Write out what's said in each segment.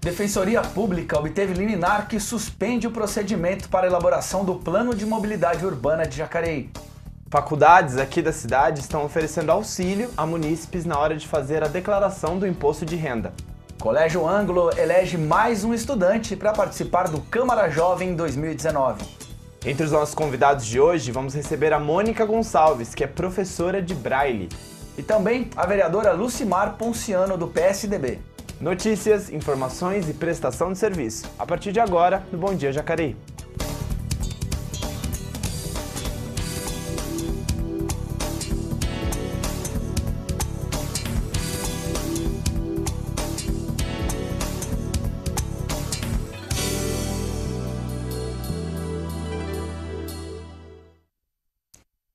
Defensoria Pública obteve liminar que suspende o procedimento para elaboração do Plano de Mobilidade Urbana de Jacareí. Faculdades aqui da cidade estão oferecendo auxílio a munícipes na hora de fazer a declaração do imposto de renda. Colégio Ângulo elege mais um estudante para participar do Câmara Jovem 2019. Entre os nossos convidados de hoje, vamos receber a Mônica Gonçalves, que é professora de Braille. E também a vereadora Lucimar Ponciano, do PSDB. Notícias, informações e prestação de serviço. A partir de agora, no Bom Dia Jacareí.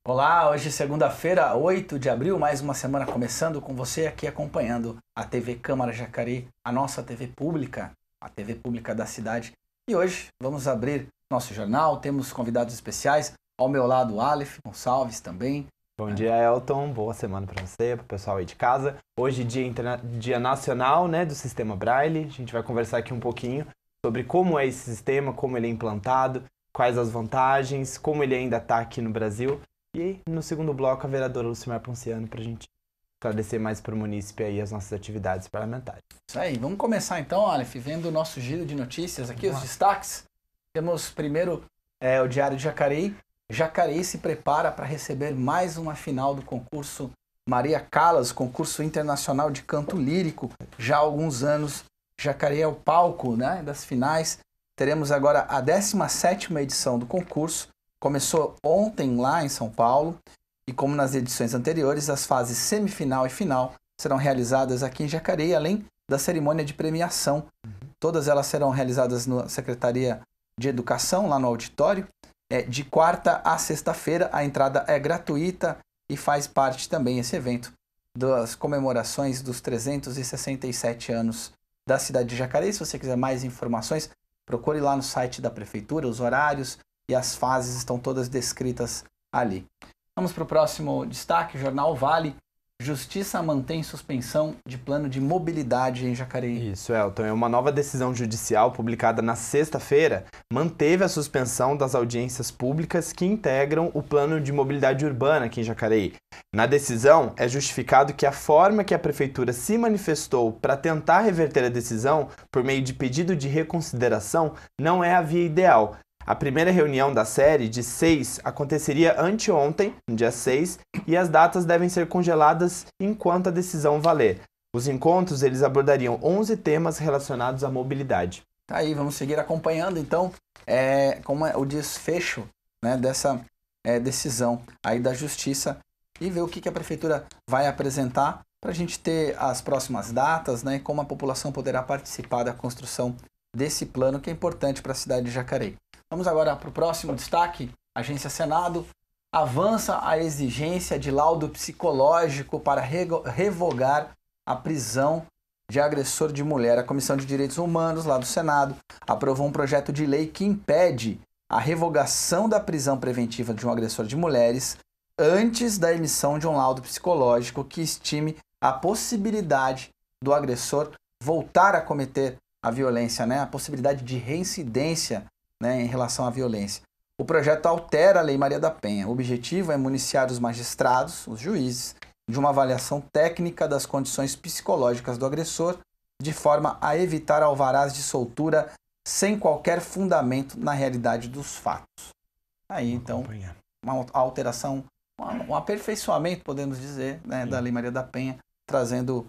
Olá, hoje segunda-feira, 8 de abril, mais uma semana começando com você aqui acompanhando a TV Câmara Jacareí, a nossa TV pública, a TV pública da cidade. E hoje vamos abrir nosso jornal, temos convidados especiais, ao meu lado o Aleph Gonçalves também. Bom dia, Elton, boa semana para você, para o pessoal aí de casa. Hoje dia nacional, né, do Sistema Braille, a gente vai conversar aqui um pouquinho sobre como é esse sistema, como ele é implantado, quais as vantagens, como ele ainda está aqui no Brasil. E no segundo bloco, a vereadora Lucimar Ponciano, para a gente esclarecer mais para o munícipe aí as nossas atividades parlamentares. Isso aí, vamos começar então, Aleph, vendo o nosso giro de notícias aqui, os destaques. Temos primeiro o Diário de Jacareí. Jacareí se prepara para receber mais uma final do concurso Maria Callas, concurso internacional de canto lírico. Já há alguns anos, Jacareí é o palco, né, das finais. Teremos agora a 17ª edição do concurso. Começou ontem lá em São Paulo e, como nas edições anteriores, as fases semifinal e final serão realizadas aqui em Jacareí, além da cerimônia de premiação. Todas elas serão realizadas na Secretaria de Educação, lá no auditório. De quarta a sexta-feira, a entrada é gratuita e faz parte também esse evento das comemorações dos 367 anos da cidade de Jacareí. Se você quiser mais informações, procure lá no site da Prefeitura, os horários e as fases estão todas descritas ali. Vamos para o próximo destaque, o Jornal Vale. Justiça mantém suspensão de plano de mobilidade em Jacareí. Isso, Elton. É uma nova decisão judicial publicada na sexta-feira, manteve a suspensão das audiências públicas que integram o plano de mobilidade urbana aqui em Jacareí. Na decisão, é justificado que a forma que a prefeitura se manifestou para tentar reverter a decisão, por meio de pedido de reconsideração, não é a via ideal. A primeira reunião da série, de 6, aconteceria anteontem, no dia 6, e as datas devem ser congeladas enquanto a decisão valer. Os encontros eles abordariam 11 temas relacionados à mobilidade. Tá aí, vamos seguir acompanhando então como é o desfecho, né, dessa decisão aí da Justiça e ver o que a Prefeitura vai apresentar para a gente ter as próximas datas, né, e como a população poderá participar da construção desse plano que é importante para a cidade de Jacareí. Vamos agora para o próximo destaque. A Agência Senado avança a exigência de laudo psicológico para revogar a prisão de agressor de mulher. A Comissão de Direitos Humanos, lá do Senado, aprovou um projeto de lei que impede a revogação da prisão preventiva de um agressor de mulheres antes da emissão de um laudo psicológico que estime a possibilidade do agressor voltar a cometer a violência, né? A possibilidade de reincidência, né, em relação à violência. O projeto altera a Lei Maria da Penha. O objetivo é municiar os magistrados, os juízes, de uma avaliação técnica das condições psicológicas do agressor, de forma a evitar alvarás de soltura sem qualquer fundamento na realidade dos fatos. Aí, então, uma alteração, um aperfeiçoamento, podemos dizer, né, da Lei Maria da Penha, trazendo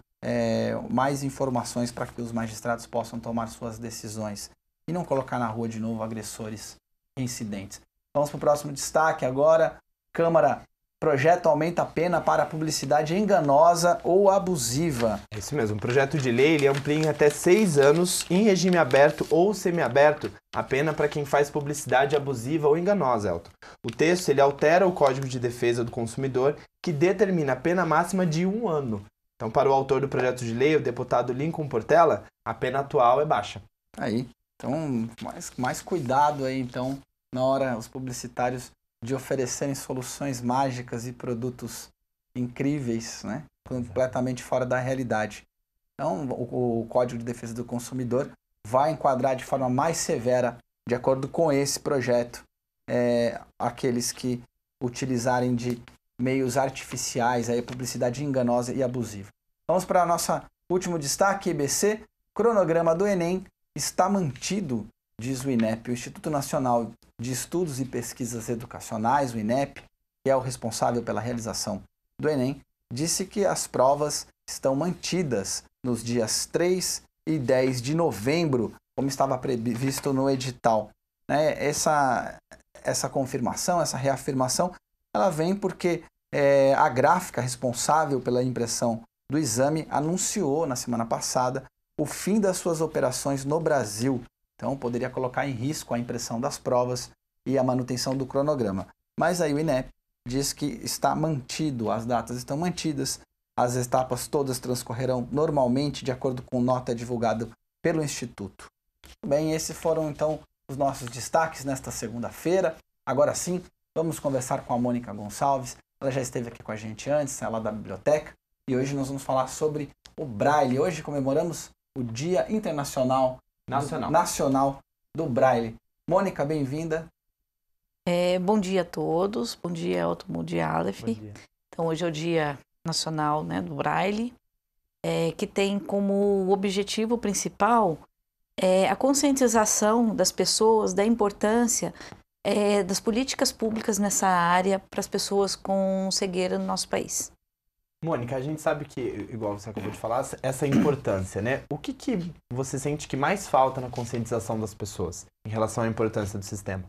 mais informações para que os magistrados possam tomar suas decisões e não colocar na rua de novo agressores reincidentes. Vamos para o próximo destaque agora. Câmara, projeto aumenta a pena para publicidade enganosa ou abusiva. É isso mesmo, o projeto de lei ele amplia em até 6 anos, em regime aberto ou semiaberto, a pena para quem faz publicidade abusiva ou enganosa, Elton. O texto ele altera o Código de Defesa do Consumidor, que determina a pena máxima de 1 ano. Então, para o autor do projeto de lei, o deputado Lincoln Portela, a pena atual é baixa. Aí, então, mais cuidado aí, então, na hora os publicitários de oferecerem soluções mágicas e produtos incríveis, né? Completamente fora da realidade. Então, o Código de Defesa do Consumidor vai enquadrar de forma mais severa, de acordo com esse projeto, aqueles que utilizarem de meios artificiais, aí, publicidade enganosa e abusiva. Vamos para o nosso último destaque, IBC. Cronograma do Enem está mantido, diz o INEP, o Instituto Nacional de Estudos e Pesquisas Educacionais, o INEP, que é o responsável pela realização do Enem, disse que as provas estão mantidas nos dias 3 e 10 de novembro, como estava previsto no edital. Essa confirmação, essa reafirmação, ela vem porque a gráfica responsável pela impressão do exame anunciou na semana passada o fim das suas operações no Brasil. Então, poderia colocar em risco a impressão das provas e a manutenção do cronograma. Mas aí o INEP diz que está mantido, as datas estão mantidas, as etapas todas transcorrerão normalmente, de acordo com nota divulgada pelo Instituto. Bem, esses foram então os nossos destaques nesta segunda-feira. Agora sim, vamos conversar com a Mônica Gonçalves. Ela já esteve aqui com a gente antes, ela é da biblioteca, e hoje nós vamos falar sobre o Braille. Hoje comemoramos o Dia Internacional Nacional do Braille. Mônica, bem-vinda. Bom dia a todos, bom dia Elton, bom dia Aleph. Bom dia. Então hoje é o Dia Nacional, né, do Braille, que tem como objetivo principal a conscientização das pessoas da importância das políticas públicas nessa área para as pessoas com cegueira no nosso país. Mônica, a gente sabe que, igual você acabou de falar, essa importância, né? O que você sente que mais falta na conscientização das pessoas em relação à importância do sistema?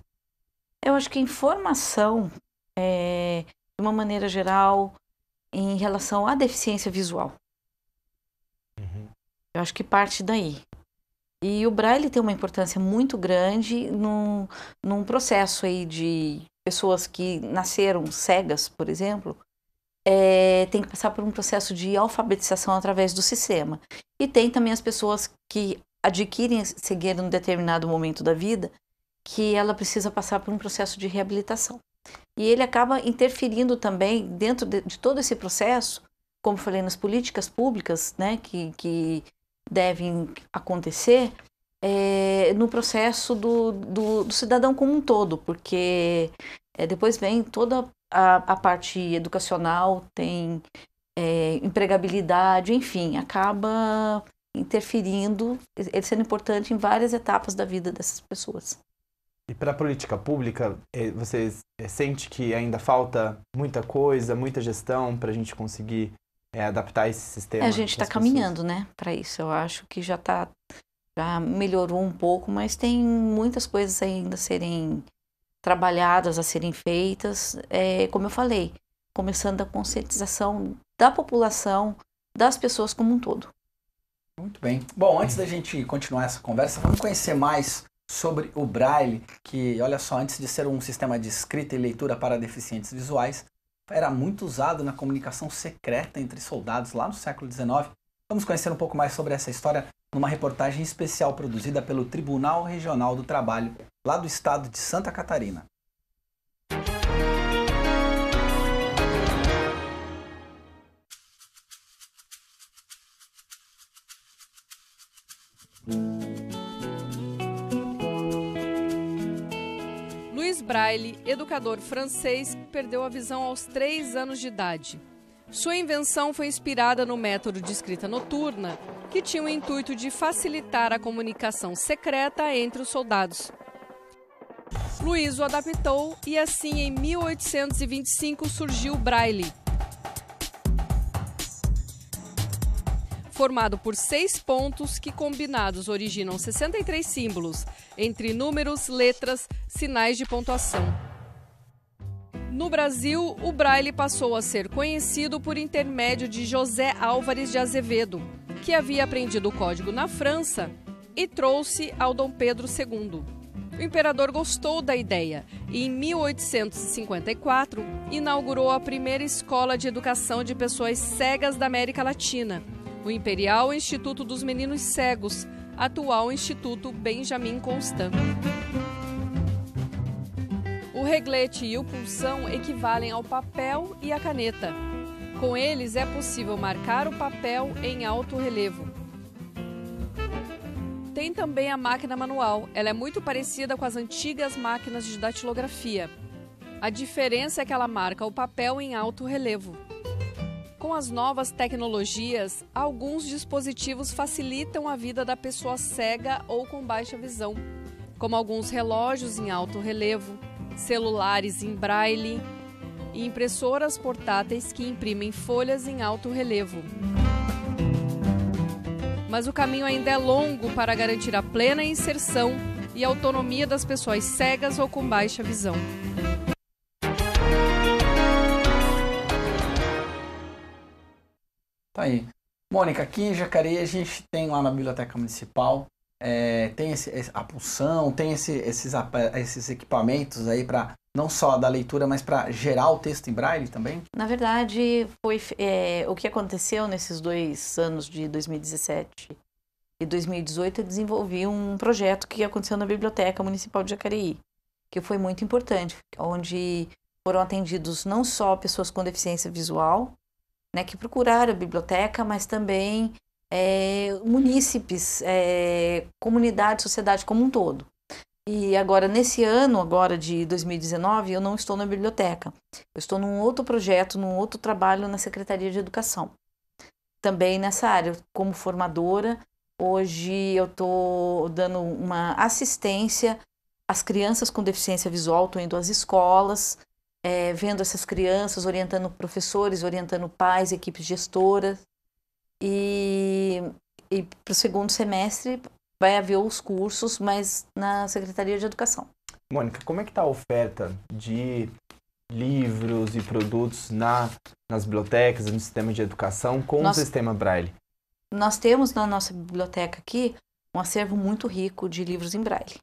Eu acho que informação, de uma maneira geral, em relação à deficiência visual. Eu acho que parte daí. E o Braille tem uma importância muito grande num processo aí de pessoas que nasceram cegas, por exemplo, tem que passar por um processo de alfabetização através do sistema. E tem também as pessoas que adquirem cegueira em um determinado momento da vida, que ela precisa passar por um processo de reabilitação. E ele acaba interferindo também dentro de todo esse processo, como falei, nas políticas públicas, né, que devem acontecer, no processo do cidadão como um todo, porque depois vem toda a parte educacional, tem empregabilidade, enfim, acaba interferindo, ele sendo importante em várias etapas da vida dessas pessoas. E para a política pública, você sente que ainda falta muita coisa, muita gestão para a gente conseguir adaptar esse sistema? A gente está caminhando, né, para isso. Eu acho que já melhorou um pouco, mas tem muitas coisas ainda a serem trabalhadas, a serem feitas. Como eu falei, começando a conscientização da população, das pessoas como um todo. Muito bem. Bom, antes da gente continuar essa conversa, vamos conhecer mais sobre o Braille, que, olha só, antes de ser um sistema de escrita e leitura para deficientes visuais, era muito usado na comunicação secreta entre soldados lá no século XIX. Vamos conhecer um pouco mais sobre essa história numa reportagem especial produzida pelo Tribunal Regional do Trabalho, lá do estado de Santa Catarina. Louis Braille, educador francês, perdeu a visão aos 3 anos de idade. Sua invenção foi inspirada no método de escrita noturna, que tinha o intuito de facilitar a comunicação secreta entre os soldados. Louis o adaptou e assim, em 1825, surgiu o Braille. Formado por 6 pontos que, combinados, originam 63 símbolos, entre números, letras, sinais de pontuação. No Brasil, o Braille passou a ser conhecido por intermédio de José Álvares de Azevedo, que havia aprendido o código na França e trouxe ao Dom Pedro II. O imperador gostou da ideia e, em 1854, inaugurou a primeira escola de educação de pessoas cegas da América Latina, o Imperial Instituto dos Meninos Cegos, atual Instituto Benjamin Constant. O reglete e o pulsão equivalem ao papel e à caneta. Com eles é possível marcar o papel em alto relevo. Tem também a máquina manual. Ela é muito parecida com as antigas máquinas de datilografia. A diferença é que ela marca o papel em alto relevo. Com as novas tecnologias, alguns dispositivos facilitam a vida da pessoa cega ou com baixa visão, como alguns relógios em alto relevo, celulares em braille e impressoras portáteis que imprimem folhas em alto relevo. Mas o caminho ainda é longo para garantir a plena inserção e autonomia das pessoas cegas ou com baixa visão. Tá aí. Mônica, aqui em Jacareí a gente tem lá na Biblioteca Municipal, tem a punção, tem esses equipamentos aí para não só da leitura, mas para gerar o texto em braille também? Na verdade, foi o que aconteceu nesses 2 anos de 2017 e 2018, eu desenvolvi um projeto que aconteceu na Biblioteca Municipal de Jacareí, que foi muito importante, onde foram atendidos não só pessoas com deficiência visual, né, que procuraram a biblioteca, mas também munícipes, comunidade, sociedade como um todo. E agora, nesse ano, agora de 2019, eu não estou na biblioteca. Eu estou num outro projeto, num outro trabalho na Secretaria de Educação. Também nessa área, como formadora, hoje eu estou dando uma assistência às crianças com deficiência visual, estou indo às escolas, vendo essas crianças, orientando professores, orientando pais, equipes gestoras. E para o segundo semestre vai haver os cursos, mas na Secretaria de Educação. Mônica, como é que está a oferta de livros e produtos nas bibliotecas, no sistema de educação com o sistema Braille? Nós temos na nossa biblioteca aqui um acervo muito rico de livros em Braille.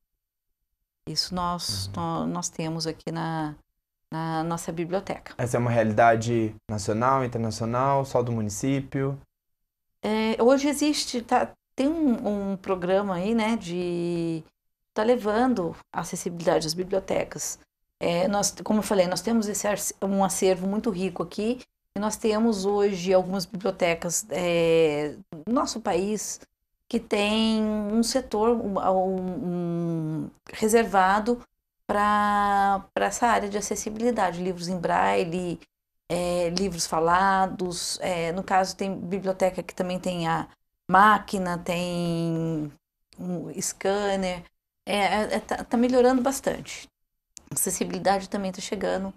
Isso nós temos aqui na nossa biblioteca. Essa é uma realidade nacional, internacional, só do município? Hoje existe, tem um programa aí, né, tá levando a acessibilidade às bibliotecas. Como eu falei, nós temos um acervo muito rico aqui, e nós temos hoje algumas bibliotecas no nosso país que tem um setor reservado para essa área de acessibilidade, livros em braille, livros falados. No caso, tem biblioteca que também tem a máquina, tem um scanner. Tá melhorando bastante. Acessibilidade também está chegando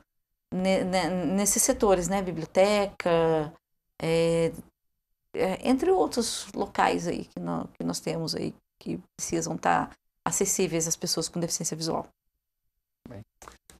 nesses setores, né? Biblioteca, entre outros locais aí que nós temos aí que precisam estar acessíveis às pessoas com deficiência visual.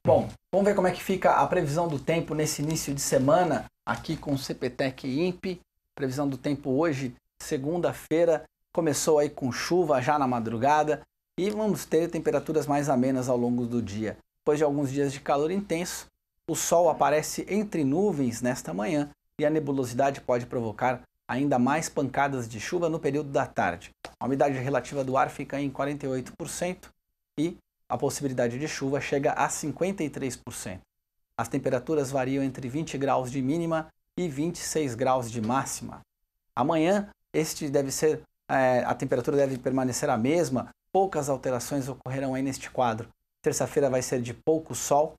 Bom, vamos ver como é que fica a previsão do tempo nesse início de semana, aqui com o CPTEC e INPE. Previsão do tempo hoje, segunda-feira, começou aí com chuva já na madrugada e vamos ter temperaturas mais amenas ao longo do dia. Depois de alguns dias de calor intenso, o sol aparece entre nuvens nesta manhã e a nebulosidade pode provocar ainda mais pancadas de chuva no período da tarde. A umidade relativa do ar fica em 48% e a possibilidade de chuva chega a 53%. As temperaturas variam entre 20 graus de mínima e 26 graus de máxima. Amanhã, a temperatura deve permanecer a mesma, poucas alterações ocorrerão aí neste quadro. Terça-feira vai ser de pouco sol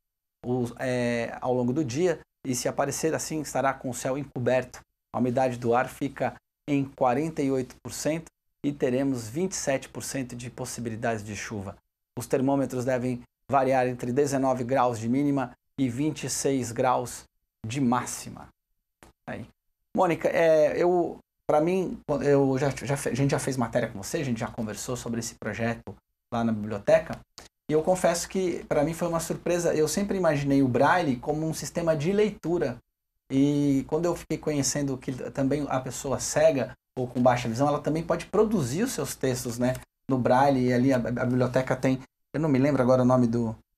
ao longo do dia e, se aparecer assim, estará com o céu encoberto. A umidade do ar fica em 48% e teremos 27% de possibilidades de chuva. Os termômetros devem variar entre 19 graus de mínima e 26 graus de máxima. Aí. Mônica, a gente já fez matéria com você, a gente já conversou sobre esse projeto lá na biblioteca, e eu confesso que para mim foi uma surpresa. Eu sempre imaginei o Braille como um sistema de leitura, e quando eu fiquei conhecendo que também a pessoa cega ou com baixa visão, ela também pode produzir os seus textos, né, no Braille, e ali a biblioteca tem, eu não me lembro agora o nome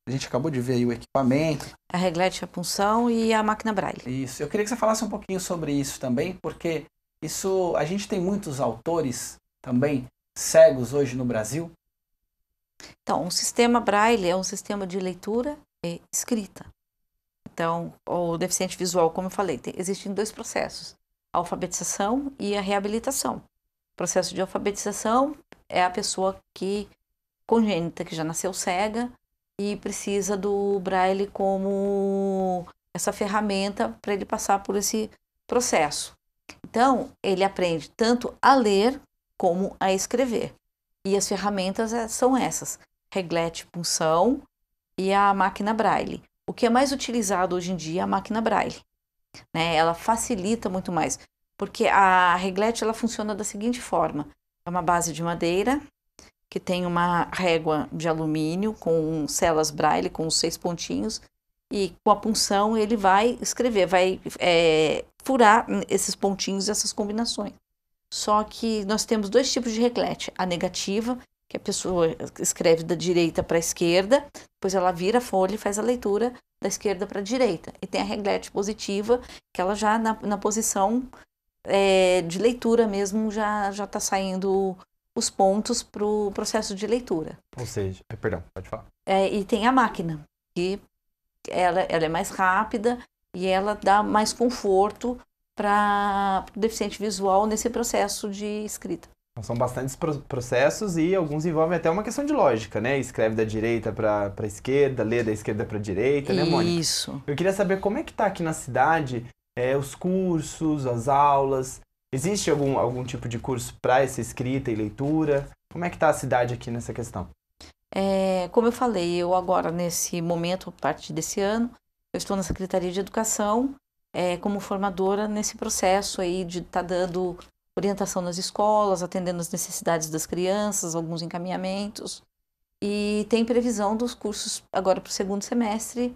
a gente acabou de ver aí o equipamento. A reglete, a punção e a máquina Braille. Isso, eu queria que você falasse um pouquinho sobre isso também, porque a gente tem muitos autores também cegos hoje no Brasil. Então, o sistema Braille é um sistema de leitura e escrita. Então, o deficiente visual, como eu falei, existem 2 processos, a alfabetização e a reabilitação. Processo de alfabetização é a pessoa que congênita, que já nasceu cega e precisa do Braille como essa ferramenta para ele passar por esse processo. Então, ele aprende tanto a ler como a escrever. E as ferramentas são essas: reglete, punção e a máquina Braille. O que é mais utilizado hoje em dia é a máquina Braille, né? Ela facilita muito mais, porque a reglete ela funciona da seguinte forma: é uma base de madeira que tem uma régua de alumínio com celas Braille, com os 6 pontinhos, e com a punção ele vai escrever, vai furar esses pontinhos, essas combinações. Só que nós temos 2 tipos de reglete: a negativa, que a pessoa escreve da direita para a esquerda, depois ela vira a folha e faz a leitura da esquerda para a direita. E tem a reglete positiva, que ela já na posição de leitura mesmo já está saindo os pontos para o processo de leitura. Ou seja, perdão, pode falar. E tem a máquina, que ela é mais rápida e ela dá mais conforto para o deficiente visual nesse processo de escrita. São bastantes processos e alguns envolvem até uma questão de lógica, né? Escreve da direita para a esquerda, lê da esquerda para a direita, né, Mônica? Isso. Eu queria saber como é que está aqui na cidade os cursos, as aulas. Existe algum tipo de curso para essa escrita e leitura? Como é que está a cidade aqui nessa questão? Como eu falei, eu agora, nesse momento, a partir desse ano, eu estou na Secretaria de Educação como formadora nesse processo aí de estar dando orientação nas escolas, atendendo as necessidades das crianças, alguns encaminhamentos. E tem previsão dos cursos agora para o 2º semestre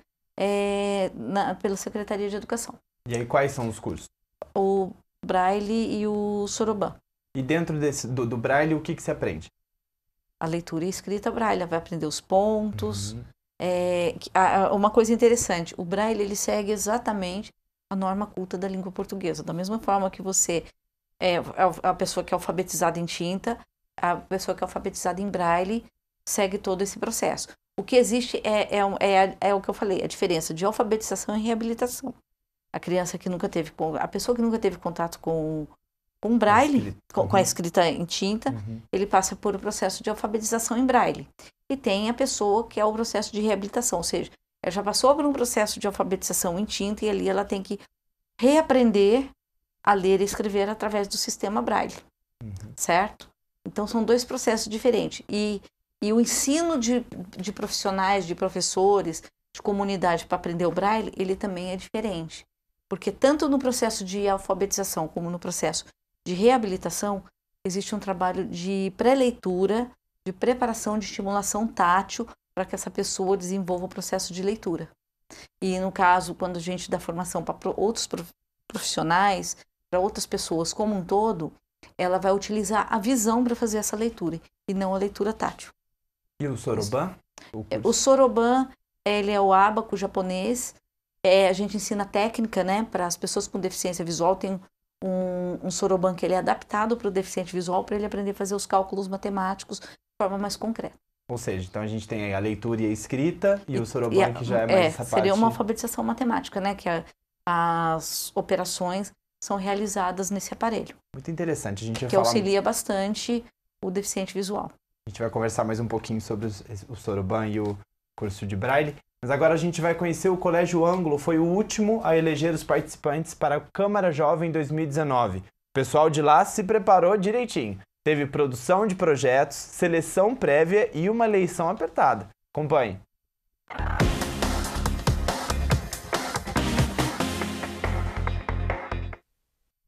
pela Secretaria de Educação. E aí, quais são os cursos? O Braille e o Soroban. E dentro do Braille, o que se aprende? A leitura e a escrita Braille, vai aprender os pontos. Uma coisa interessante, o Braille ele segue exatamente a norma culta da língua portuguesa. Da mesma forma que você a pessoa que é alfabetizada em tinta, a pessoa que é alfabetizada em Braille segue todo esse processo. O que existe é o que eu falei, a diferença de alfabetização e reabilitação. A pessoa que nunca teve contato com Braille, com a escrita em tinta, ele passa por o processo de alfabetização em Braille. E tem a pessoa que é o processo de reabilitação, ou seja, ela já passou por um processo de alfabetização em tinta e ali ela tem que reaprender a ler e escrever através do sistema Braille, certo? Então são 2 processos diferentes. E o ensino de profissionais, de professores, de comunidade para aprender o Braille, ele também é diferente. Porque tanto no processo de alfabetização como no processo de reabilitação, existe um trabalho de pré-leitura, de preparação, de estimulação tátil para que essa pessoa desenvolva o processo de leitura. E no caso, quando a gente dá formação para outros profissionais, para outras pessoas como um todo, ela vai utilizar a visão para fazer essa leitura e não a leitura tátil. E o Soroban? O Soroban, ele é o ábaco japonês. A gente ensina técnica, né, para as pessoas com deficiência visual. Tem um Soroban que ele é adaptado para o deficiente visual para ele aprender a fazer os cálculos matemáticos de forma mais concreta. Ou seja, então a gente tem a leitura e a escrita e o Soroban que já é mais essa parte... Seria uma alfabetização matemática, né, que as operações são realizadas nesse aparelho. Muito interessante. A gente vai que auxilia bastante o deficiente visual. A gente vai conversar mais um pouquinho sobre o Soroban e o curso de Braille. Mas agora a gente vai conhecer o Colégio Ângulo. Foi o último a eleger os participantes para a Câmara Jovem 2019. O pessoal de lá se preparou direitinho. Teve produção de projetos, seleção prévia e uma eleição apertada. Acompanhe.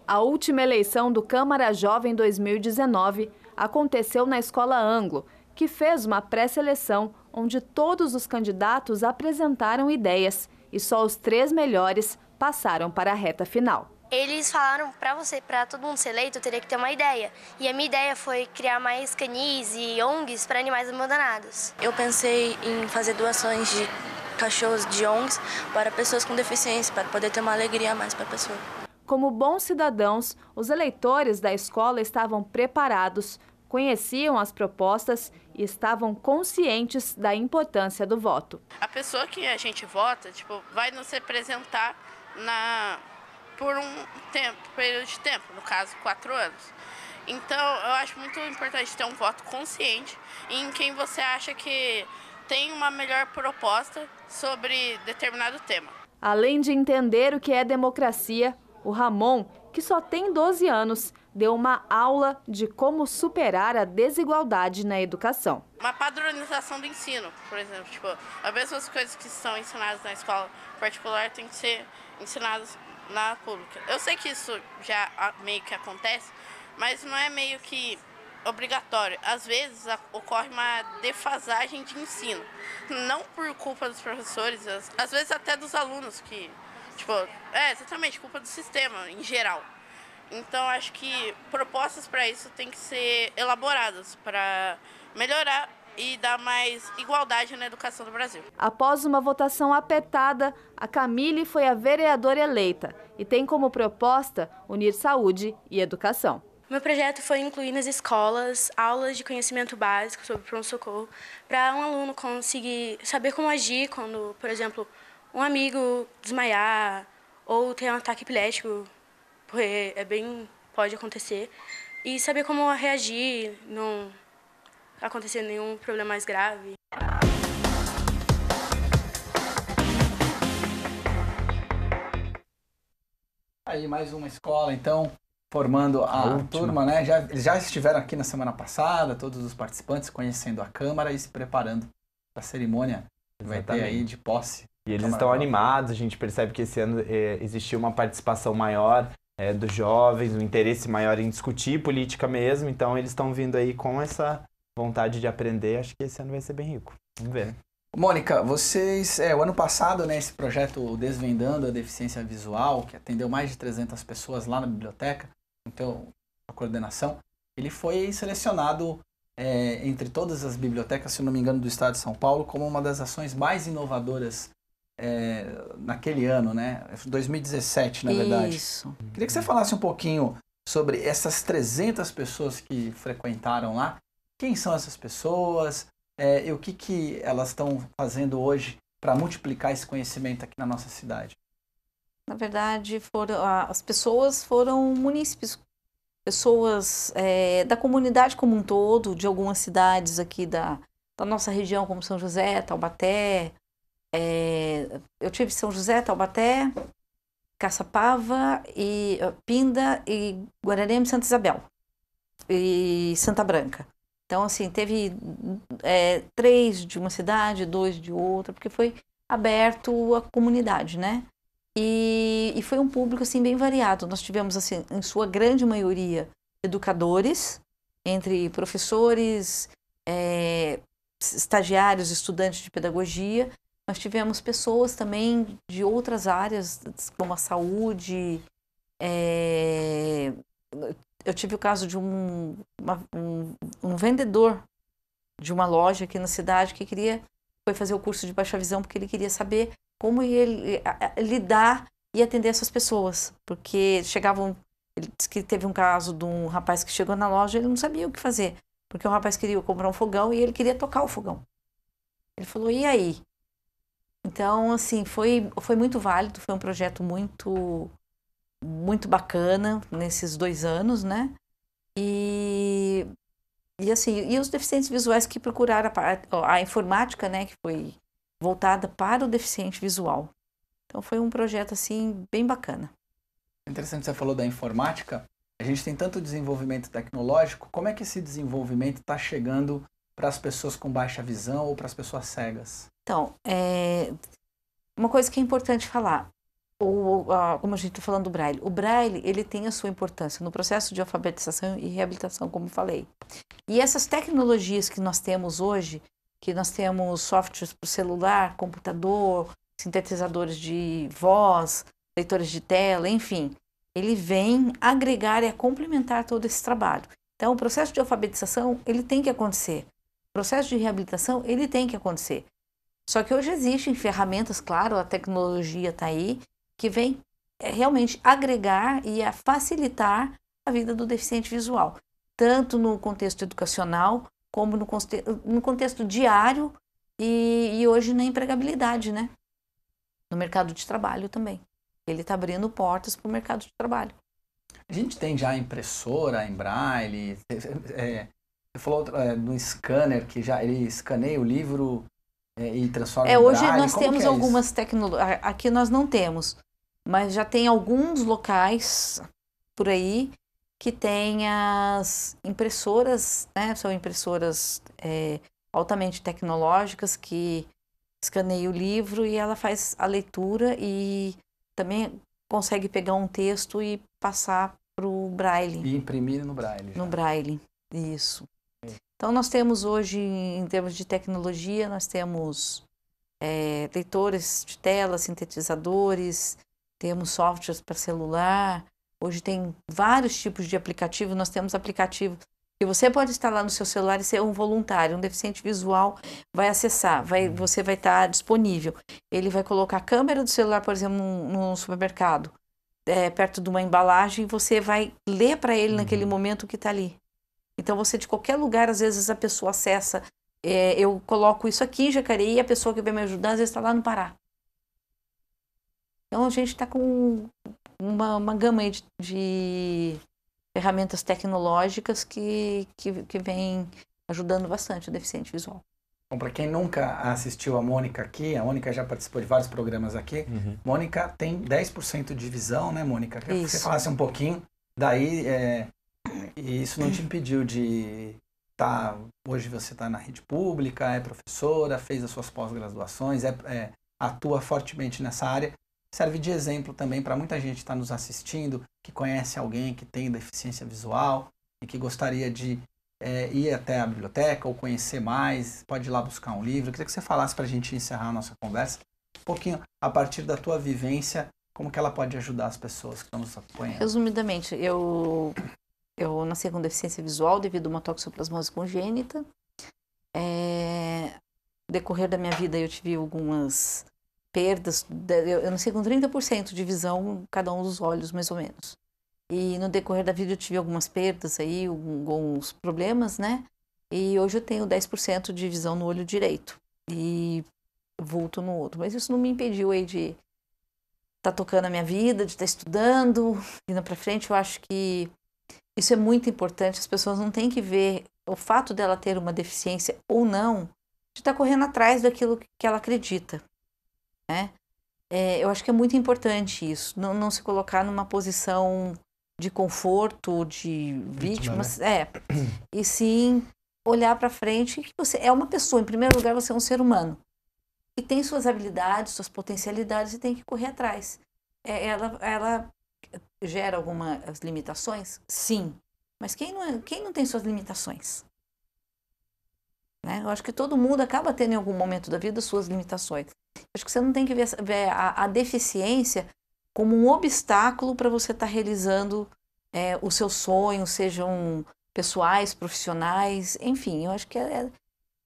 A última eleição do Câmara Jovem 2019 aconteceu na Escola Ângulo, que fez uma pré-seleção onde todos os candidatos apresentaram ideias e só os 3 melhores passaram para a reta final. Eles falaram para todo mundo ser eleito, teria que ter uma ideia. E a minha ideia foi criar mais canis e ONGs para animais abandonados. Eu pensei em fazer doações de cachorros de ONGs para pessoas com deficiência, para poder ter uma alegria a mais para a pessoa. Como bons cidadãos, os eleitores da escola estavam preparados, conheciam as propostas e estavam conscientes da importância do voto. A pessoa que a gente vota, vai nos representar por um período de tempo, no caso 4 anos. Então, eu acho muito importante ter um voto consciente em quem você acha que tem uma melhor proposta sobre determinado tema. Além de entender o que é democracia, o Ramon, que só tem 12 anos, deu uma aula de como superar a desigualdade na educação. Uma padronização do ensino, por exemplo. Tipo, as mesmas coisas que são ensinadas na escola particular têm que ser ensinadas na pública. Eu sei que isso já meio que acontece, mas não é meio que obrigatório. Às vezes ocorre uma defasagem de ensino, não por culpa dos professores, às vezes até dos alunos, que, tipo, exatamente culpa do sistema em geral. Então, acho que propostas para isso têm que ser elaboradas para melhorar e dar mais igualdade na educação do Brasil. Após uma votação apertada, a Camille foi a vereadora eleita e tem como proposta unir saúde e educação. Meu projeto foi incluir nas escolas aulas de conhecimento básico sobre pronto-socorro para um aluno conseguir saber como agir quando, por exemplo, um amigo desmaiar ou ter um ataque epilético, porque pode acontecer, e saber como reagir, não acontecer nenhum problema mais grave. Aí mais uma escola, então, formando a turma, né? Eles já estiveram aqui na semana passada, todos os participantes conhecendo a Câmara e se preparando para a cerimônia que vai ter aí de posse. E eles estão animados, a gente percebe que esse ano existiu uma participação maior dos jovens, um interesse maior em discutir política mesmo, então eles estão vindo aí com essa vontade de aprender, acho que esse ano vai ser bem rico. Vamos ver. Mônica, vocês, o ano passado, né, esse projeto Desvendando a Deficiência Visual, que atendeu mais de 300 pessoas lá na biblioteca, então, a coordenação, ele foi selecionado entre todas as bibliotecas, se não me engano, do estado de São Paulo, como uma das ações mais inovadoras naquele ano, né? 2017, na verdade. Isso. Queria que você falasse um pouquinho sobre essas 300 pessoas que frequentaram lá. Quem são essas pessoas e o que elas estão fazendo hoje para multiplicar esse conhecimento aqui na nossa cidade? Na verdade, as pessoas foram munícipes, pessoas da comunidade como um todo, de algumas cidades aqui da nossa região, como São José, Taubaté. Eu tive São José, Taubaté, Caçapava, e Pinda, e Guararema e Santa Isabel, e Santa Branca. Então, assim, teve 3 de uma cidade, 2 de outra, porque foi aberto à comunidade, né? E foi um público, assim, bem variado. Nós tivemos, assim, em sua grande maioria, educadores, entre professores, estagiários, estudantes de pedagogia. Nós tivemos pessoas também de outras áreas, como a saúde. Eu tive o caso de um vendedor de uma loja aqui na cidade que foi fazer o curso de baixa visão porque ele queria saber como ele lidar e atender essas pessoas. Porque ele disse que teve um caso de um rapaz que chegou na loja e ele não sabia o que fazer, porque o rapaz queria comprar um fogão e ele queria tocar o fogão. Ele falou, e aí? Então, assim, foi muito válido, foi um projeto muito bacana nesses 2 anos, né? E os deficientes visuais que procuraram a informática, né, que foi voltada para o deficiente visual. Então foi um projeto, assim, bem bacana. Interessante, você falou da informática. A gente tem tanto desenvolvimento tecnológico, como é que esse desenvolvimento está chegando para as pessoas com baixa visão ou para as pessoas cegas? Então, uma coisa que é importante falar, como a gente está falando do Braille, o Braille ele tem a sua importância no processo de alfabetização e reabilitação, como falei. E essas tecnologias que nós temos hoje, que nós temos softwares para o celular, computador, sintetizadores de voz, leitores de tela, enfim, ele vem agregar e complementar todo esse trabalho. Então, o processo de alfabetização, ele tem que acontecer. O processo de reabilitação, ele tem que acontecer. Só que hoje existem ferramentas, claro, a tecnologia está aí, que vem realmente agregar e a facilitar a vida do deficiente visual, tanto no contexto educacional, como no contexto diário e hoje na empregabilidade, né? No mercado de trabalho também. Ele está abrindo portas para o mercado de trabalho. A gente tem já impressora em braille, você falou no scanner, que já ele escaneia o livro e transforma em hoje braille. nós temos algumas tecnologias, aqui nós não temos, mas já tem alguns locais por aí que tem as impressoras, né? São impressoras altamente tecnológicas que escaneia o livro e ela faz a leitura e também consegue pegar um texto e passar para o braille. E imprimir no braille. No braille, isso. Então nós temos hoje, em termos de tecnologia, nós temos leitores de tela, sintetizadores, temos softwares para celular. Hoje tem vários tipos de aplicativo. Nós temos aplicativo que você pode instalar no seu celular e ser um voluntário, um deficiente visual vai acessar, você vai estar disponível. Ele vai colocar a câmera do celular, por exemplo, num supermercado, perto de uma embalagem, e você vai ler para ele naquele momento o que está ali. Então você, de qualquer lugar, às vezes a pessoa acessa, eu coloco isso aqui em Jacareí e a pessoa que vai me ajudar, às vezes está lá no Pará. Então a gente está com uma gama aí de ferramentas tecnológicas que vem ajudando bastante o deficiente visual. Bom, para quem nunca assistiu a Mônica aqui, a Mônica já participou de vários programas aqui. Mônica tem 10% de visão, né, Mônica? Queria que você falasse um pouquinho. Daí, e isso não te impediu de estar... Hoje você está na rede pública, é professora, fez as suas pós-graduações, atua fortemente nessa área. Serve de exemplo também para muita gente que está nos assistindo, que conhece alguém que tem deficiência visual e que gostaria de ir até a biblioteca ou conhecer mais, pode ir lá buscar um livro. Eu queria que você falasse para a gente encerrar a nossa conversa um pouquinho a partir da tua vivência, como que ela pode ajudar as pessoas que estão nos acompanhando. Resumidamente, eu nasci com deficiência visual devido a uma toxoplasmose congênita. No decorrer da minha vida eu tive algumas perdas, eu nasci com 30% de visão em cada um dos olhos, mais ou menos. E no decorrer da vida eu tive algumas perdas aí, alguns problemas, né? E hoje eu tenho 10% de visão no olho direito e vulto no outro. Mas isso não me impediu aí de estar tocando a minha vida, de estar estudando, indo para frente. Eu acho que isso é muito importante. As pessoas não têm que ver o fato dela ter uma deficiência ou não, de estar correndo atrás daquilo que ela acredita. Eu acho que é muito importante isso, não se colocar numa posição de conforto, de vítima, né? E sim olhar para frente que você é uma pessoa, em primeiro lugar você é um ser humano e tem suas habilidades, suas potencialidades e tem que correr atrás. Ela gera algumas limitações? Sim, mas quem não tem suas limitações? Eu acho que todo mundo acaba tendo em algum momento da vida suas limitações. Acho que você não tem que ver a deficiência como um obstáculo para você estar realizando os seus sonhos, sejam pessoais, profissionais, enfim, eu acho que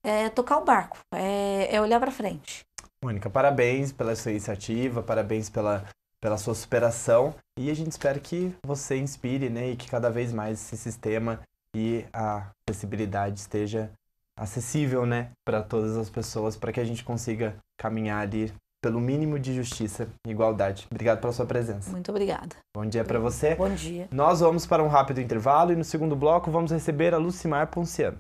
é tocar o barco, é olhar para frente. Mônica, parabéns pela sua iniciativa, parabéns pela sua superação e a gente espera que você inspire, né, e que cada vez mais esse sistema e a acessibilidade esteja acessível, né, para todas as pessoas, para que a gente consiga caminhar ali pelo mínimo de justiça e igualdade. Obrigado pela sua presença. Muito obrigada. Bom dia para você. Bom dia. Nós vamos para um rápido intervalo e no segundo bloco vamos receber a Lucimar Ponciano.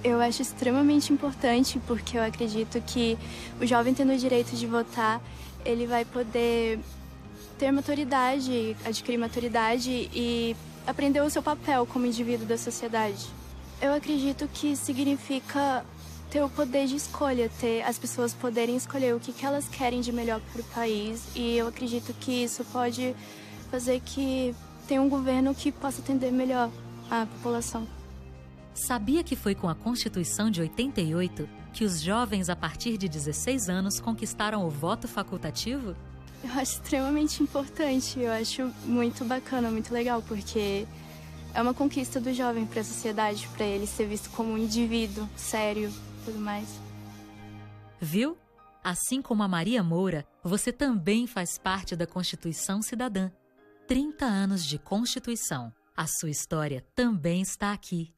Eu acho extremamente importante porque eu acredito que o jovem tendo o direito de votar, ele vai poder ter maturidade, adquirir maturidade e aprender o seu papel como indivíduo da sociedade. Eu acredito que significa ter o poder de escolha, ter as pessoas poderem escolher o que elas querem de melhor para o país e eu acredito que isso pode fazer que tenha um governo que possa atender melhor a população. Sabia que foi com a Constituição de 88 que os jovens a partir de 16 anos conquistaram o voto facultativo? Eu acho extremamente importante, eu acho muito bacana, muito legal, porque é uma conquista do jovem para a sociedade, para ele ser visto como um indivíduo sério e tudo mais. Viu? Assim como a Maria Moura, você também faz parte da Constituição Cidadã. 30 anos de Constituição. A sua história também está aqui.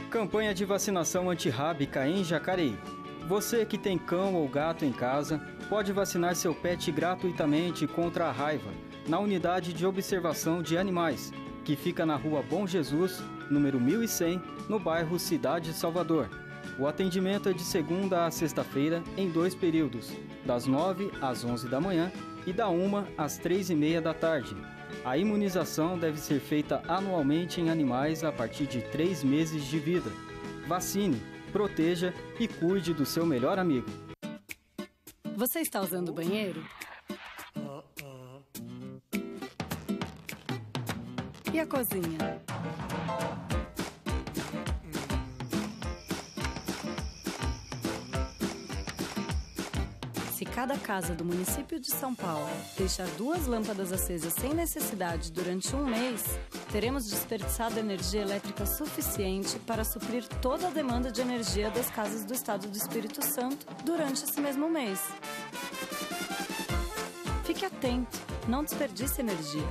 Campanha de vacinação antirrábica em Jacareí. Você que tem cão ou gato em casa, pode vacinar seu pet gratuitamente contra a raiva na Unidade de Observação de Animais, que fica na Rua Bom Jesus, número 1100, no bairro Cidade Salvador. O atendimento é de segunda a sexta-feira em 2 períodos, das 9 às 11 da manhã e da 1 às 3h30 da tarde. A imunização deve ser feita anualmente em animais a partir de 3 meses de vida. Vacine, proteja e cuide do seu melhor amigo. Você está usando o banheiro? E a cozinha? Se cada casa do município de São Paulo deixar 2 lâmpadas acesas sem necessidade durante 1 mês, teremos desperdiçado energia elétrica suficiente para suprir toda a demanda de energia das casas do estado do Espírito Santo durante esse mesmo mês. Fique atento, não desperdice energia.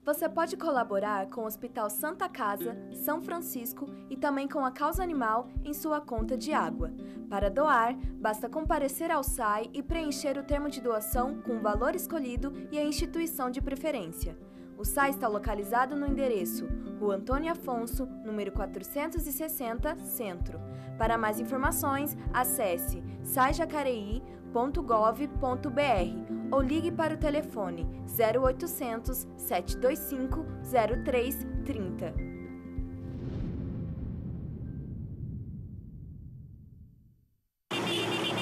Você pode colaborar com o Hospital Santa Casa, São Francisco e também com a Causa Animal em sua conta de água. Para doar, basta comparecer ao SAI e preencher o termo de doação com o valor escolhido e a instituição de preferência. O SAI está localizado no endereço Rua Antônio Afonso, número 460, Centro. Para mais informações, acesse saijacareí.gov.br ou ligue para o telefone 0800 725 0330.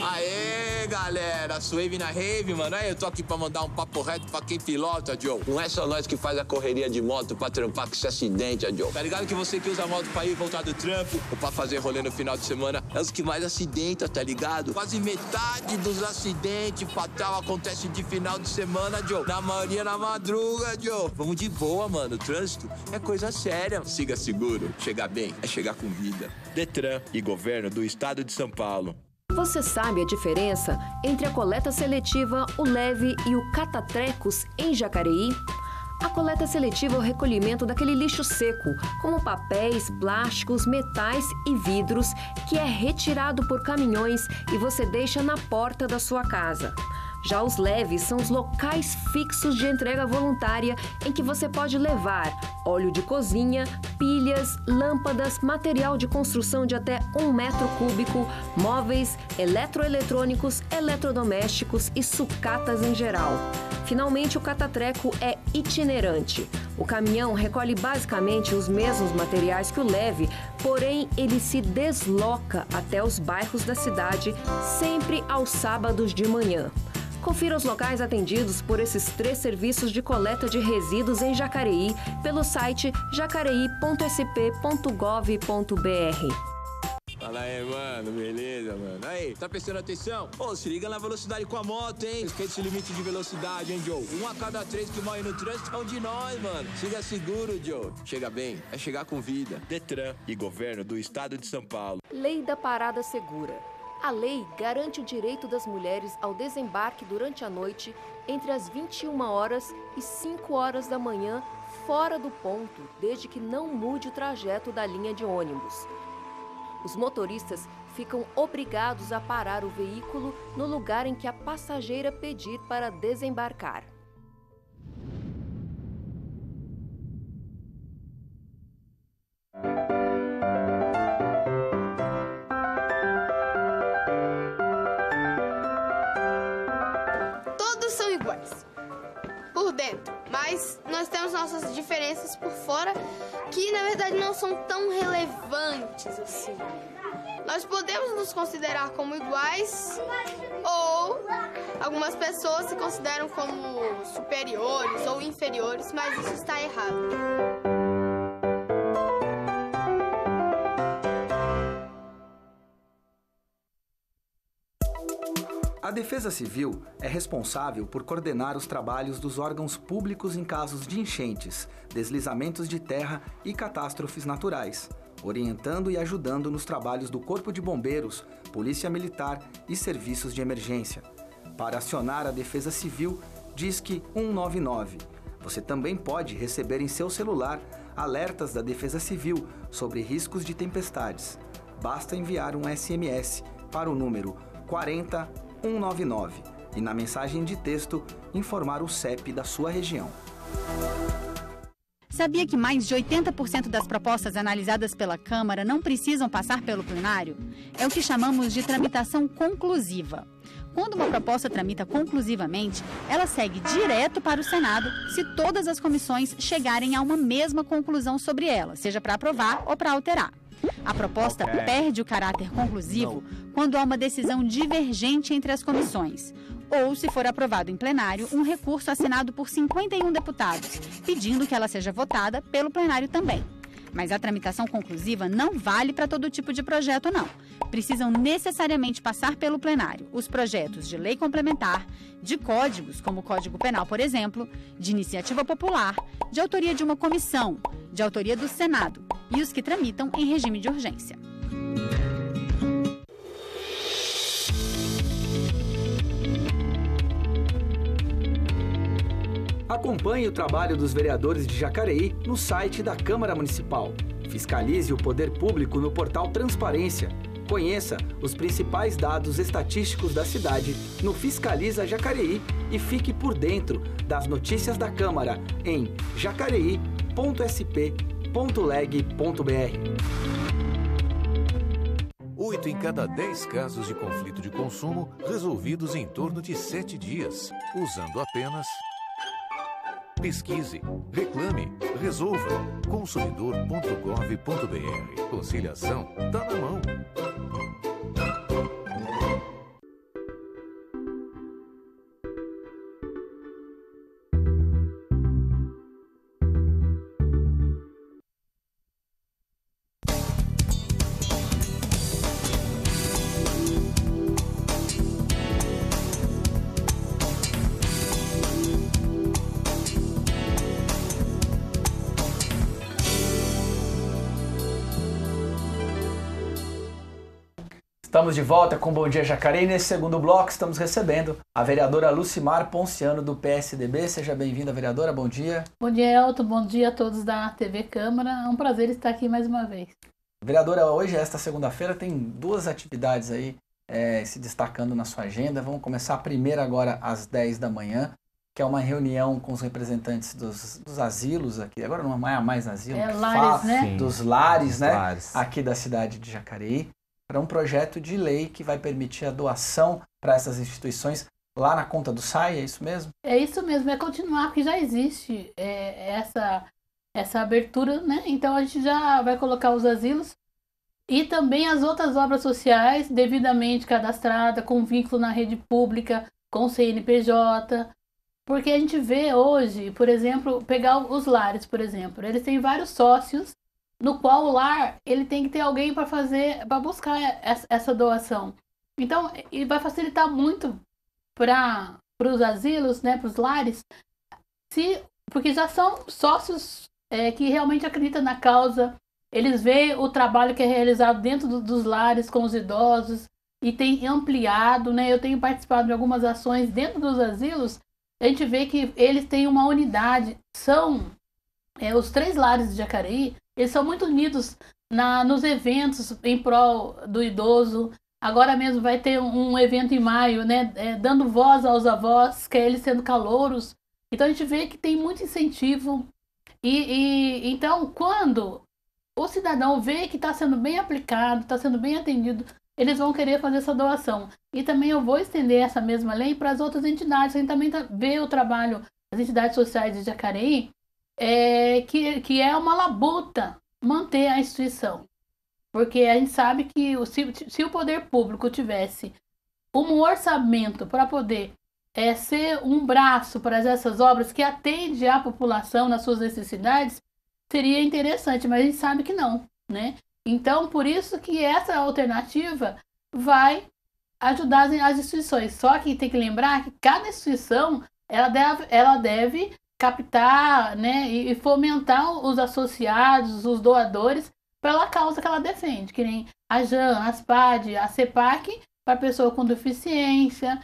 Aê, galera, Suave na rave, mano. Aí eu tô aqui pra mandar um papo reto pra quem pilota, Joe. Não é só nós que faz a correria de moto pra trampar que se acidente, Joe. Tá ligado que você que usa a moto pra ir e voltar do trampo ou pra fazer rolê no final de semana é os que mais acidenta, tá ligado? Quase metade dos acidentes fatal acontece de final de semana, Joe. Na maioria na madruga, Joe. Vamos de boa, mano. O trânsito é coisa séria. Siga seguro. Chegar bem é chegar com vida. Detran e Governo do Estado de São Paulo. Você sabe a diferença entre a coleta seletiva, o leve e o catatrecos em Jacareí? A coleta seletiva é o recolhimento daquele lixo seco, como papéis, plásticos, metais e vidros, que é retirado por caminhões e você deixa na porta da sua casa. Já os leves são os locais fixos de entrega voluntária em que você pode levar óleo de cozinha, pilhas, lâmpadas, material de construção de até 1 metro cúbico, móveis, eletroeletrônicos, eletrodomésticos e sucatas em geral. Finalmente, o catatreco é itinerante. O caminhão recolhe basicamente os mesmos materiais que o leve, porém ele se desloca até os bairros da cidade, sempre aos sábados de manhã. Confira os locais atendidos por esses 3 serviços de coleta de resíduos em Jacareí pelo site jacareí.sp.gov.br. Fala aí, mano. Beleza, mano. Aí, tá prestando atenção? Ô, se liga na velocidade com a moto, hein? Respeita esse limite de velocidade, hein, Joe? 1 a cada 3 que morre no trânsito é um de nós, mano. Siga seguro, Joe. Chega bem, é chegar com vida. Detran e Governo do Estado de São Paulo. Lei da Parada Segura. A lei garante o direito das mulheres ao desembarque durante a noite entre as 21 horas e 5 horas da manhã, fora do ponto, desde que não mude o trajeto da linha de ônibus. Os motoristas ficam obrigados a parar o veículo no lugar em que a passageira pedir para desembarcar. Todos são iguais por dentro, mas nós temos nossas diferenças por fora que na verdade não são tão relevantes assim. Nós podemos nos considerar como iguais ou algumas pessoas se consideram como superiores ou inferiores, mas isso está errado. A Defesa Civil é responsável por coordenar os trabalhos dos órgãos públicos em casos de enchentes, deslizamentos de terra e catástrofes naturais, orientando e ajudando nos trabalhos do Corpo de Bombeiros, Polícia Militar e serviços de emergência. Para acionar a Defesa Civil, disque 199. Você também pode receber em seu celular alertas da Defesa Civil sobre riscos de tempestades. Basta enviar um SMS para o número 40199 e na mensagem de texto informar o CEP da sua região. Sabia que mais de 80% das propostas analisadas pela Câmara não precisam passar pelo plenário? É o que chamamos de tramitação conclusiva. Quando uma proposta tramita conclusivamente, ela segue direto para o Senado se todas as comissões chegarem a uma mesma conclusão sobre ela, seja para aprovar ou para alterar. A proposta perde o caráter conclusivo quando há uma decisão divergente entre as comissões, ou se for aprovado em plenário um recurso assinado por 51 deputados, pedindo que ela seja votada pelo plenário também. Mas a tramitação conclusiva não vale para todo tipo de projeto, não. Precisam necessariamente passar pelo plenário os projetos de lei complementar, de códigos, como o Código Penal, por exemplo, de iniciativa popular, de autoria de uma comissão, de autoria do Senado e os que tramitam em regime de urgência. Acompanhe o trabalho dos vereadores de Jacareí no site da Câmara Municipal. Fiscalize o poder público no portal Transparência. Conheça os principais dados estatísticos da cidade no Fiscaliza Jacareí e fique por dentro das notícias da Câmara em jacareí.sp.leg.br. 8 em cada 10 casos de conflito de consumo resolvidos em torno de 7 dias, usando apenas... Pesquise, reclame, resolva. Consumidor.gov.br. Conciliação tá na mão. Estamos de volta com Bom Dia Jacareí. Nesse segundo bloco estamos recebendo a vereadora Lucimar Ponciano do PSDB. Seja bem-vinda, vereadora. Bom dia. Bom dia, Elton. Bom dia a todos da TV Câmara. É um prazer estar aqui mais uma vez. Vereadora, hoje, esta segunda-feira, tem duas atividades aí se destacando na sua agenda. Vamos começar a primeira agora às 10 da manhã, que é uma reunião com os representantes dos asilos aqui. Agora não é mais asilo, lares, né? Dos lares, né? Lares. Aqui da cidade de Jacareí, para um projeto de lei que vai permitir a doação para essas instituições lá na conta do SAI, é isso mesmo? É isso mesmo, é continuar, porque já existe essa abertura, né? Então a gente já vai colocar os asilos e também as outras obras sociais devidamente cadastradas, com vínculo na rede pública, com CNPJ, porque a gente vê hoje, por exemplo, pegar os lares, por exemplo, eles têm vários sócios, no qual o lar ele tem que ter alguém para buscar essa doação. Então, e vai facilitar muito para os asilos, né, para os lares, porque já são sócios que realmente acreditam na causa, eles veem o trabalho que é realizado dentro dos lares com os idosos e tem ampliado, né? Eu tenho participado de algumas ações dentro dos asilos, a gente vê que eles têm uma unidade, são os 3 lares de Jacareí, eles são muito unidos nos eventos em prol do idoso. Agora mesmo vai ter um evento em maio, né, dando voz aos avós, que é eles sendo calouros. Então a gente vê que tem muito incentivo. Então, quando o cidadão vê que está sendo bem aplicado, está sendo bem atendido, eles vão querer fazer essa doação. E também eu vou estender essa mesma lei para as outras entidades. A gente também vê o trabalho das entidades sociais de Jacareí, que é uma labuta manter a instituição. Porque a gente sabe que se o poder público tivesse um orçamento para poder ser um braço para essas obras que atende a população nas suas necessidades, seria interessante, mas a gente sabe que não, né? Então, por isso que essa alternativa vai ajudar as instituições. Só que tem que lembrar que cada instituição ela deve captar, né, e fomentar os associados, os doadores, pela causa que ela defende, que nem a JAN, a ASPAD, a CEPAC, para pessoa com deficiência,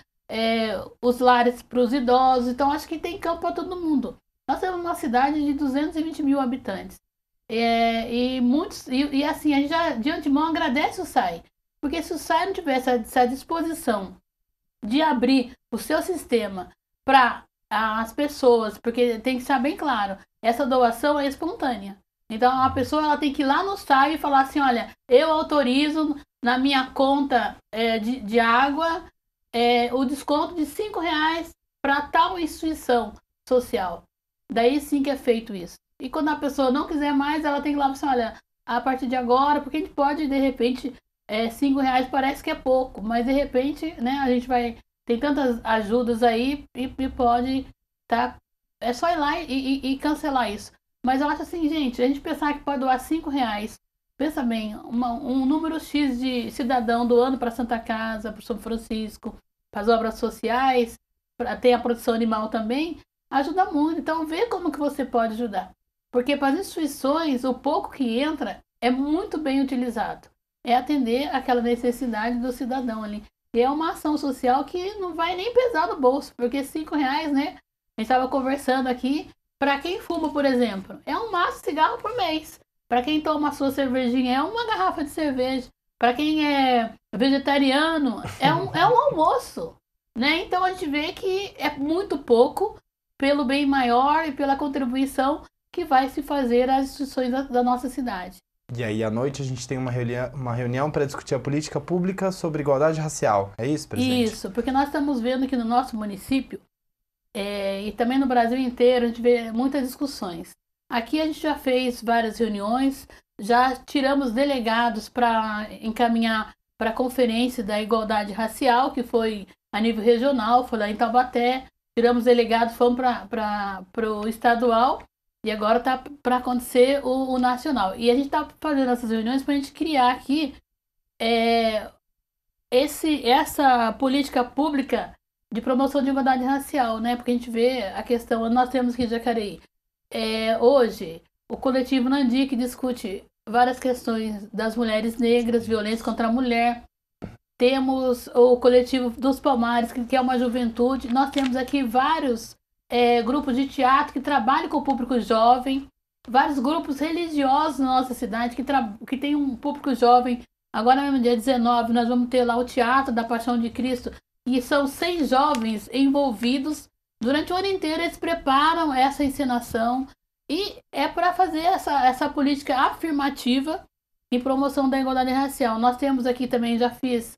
os lares para os idosos. Então, acho que tem campo para todo mundo. Nós temos uma cidade de 220 mil habitantes. E assim, a gente já de antemão agradece o SAI, porque se o SAI não tivesse essa disposição de abrir o seu sistema para as pessoas, porque tem que estar bem claro, essa doação é espontânea. Então a pessoa ela tem que ir lá no SAI e falar assim, olha, eu autorizo na minha conta de água o desconto de R$5 para tal instituição social. Daí sim que é feito isso. E quando a pessoa não quiser mais, ela tem que ir lá e falar assim, olha, a partir de agora, porque a gente pode, de repente, R$5 parece que é pouco, mas de repente, né, a gente vai... Tem tantas ajudas aí e pode é só ir lá e cancelar isso. Mas eu acho assim, gente, a gente pensar que pode doar R$5, pensa bem, um número X de cidadão doando para Santa Casa, para São Francisco, para as obras sociais, tem a produção animal também, ajuda muito. Então vê como que você pode ajudar. Porque para as instituições, o pouco que entra é muito bem utilizado. É atender aquela necessidade do cidadão ali. E é uma ação social que não vai nem pesar no bolso, porque R$5, né? A gente estava conversando aqui, para quem fuma, por exemplo, é um maço de cigarro por mês. Para quem toma a sua cervejinha, é uma garrafa de cerveja. Para quem é vegetariano, é um almoço, né? Então a gente vê que é muito pouco pelo bem maior e pela contribuição que vai se fazer às instituições da nossa cidade. E aí, à noite, a gente tem uma reunião para discutir a política pública sobre igualdade racial. É isso, presidente? Isso, porque nós estamos vendo que no nosso município, e também no Brasil inteiro, a gente vê muitas discussões. Aqui a gente já fez várias reuniões, já tiramos delegados para encaminhar para a Conferência da Igualdade Racial, que foi a nível regional, foi lá em Taubaté. Tiramos delegados, fomos para o estadual. E agora está para acontecer o nacional. E a gente está fazendo essas reuniões para a gente criar aqui essa política pública de promoção de igualdade racial, né? Porque a gente vê a questão, nós temos aqui em Jacareí, hoje, o coletivo Nandi, que discute várias questões das mulheres negras, violência contra a mulher. Temos o coletivo dos Palmares, que é uma juventude. Nós temos aqui vários grupos de teatro que trabalham com o público jovem, vários grupos religiosos na nossa cidade que tem um público jovem. Agora, no dia 19, nós vamos ter lá o Teatro da Paixão de Cristo, e são 100 jovens envolvidos. Durante o ano inteiro eles preparam essa encenação, e é para fazer essa política afirmativa em promoção da igualdade racial. Nós temos aqui também, já fiz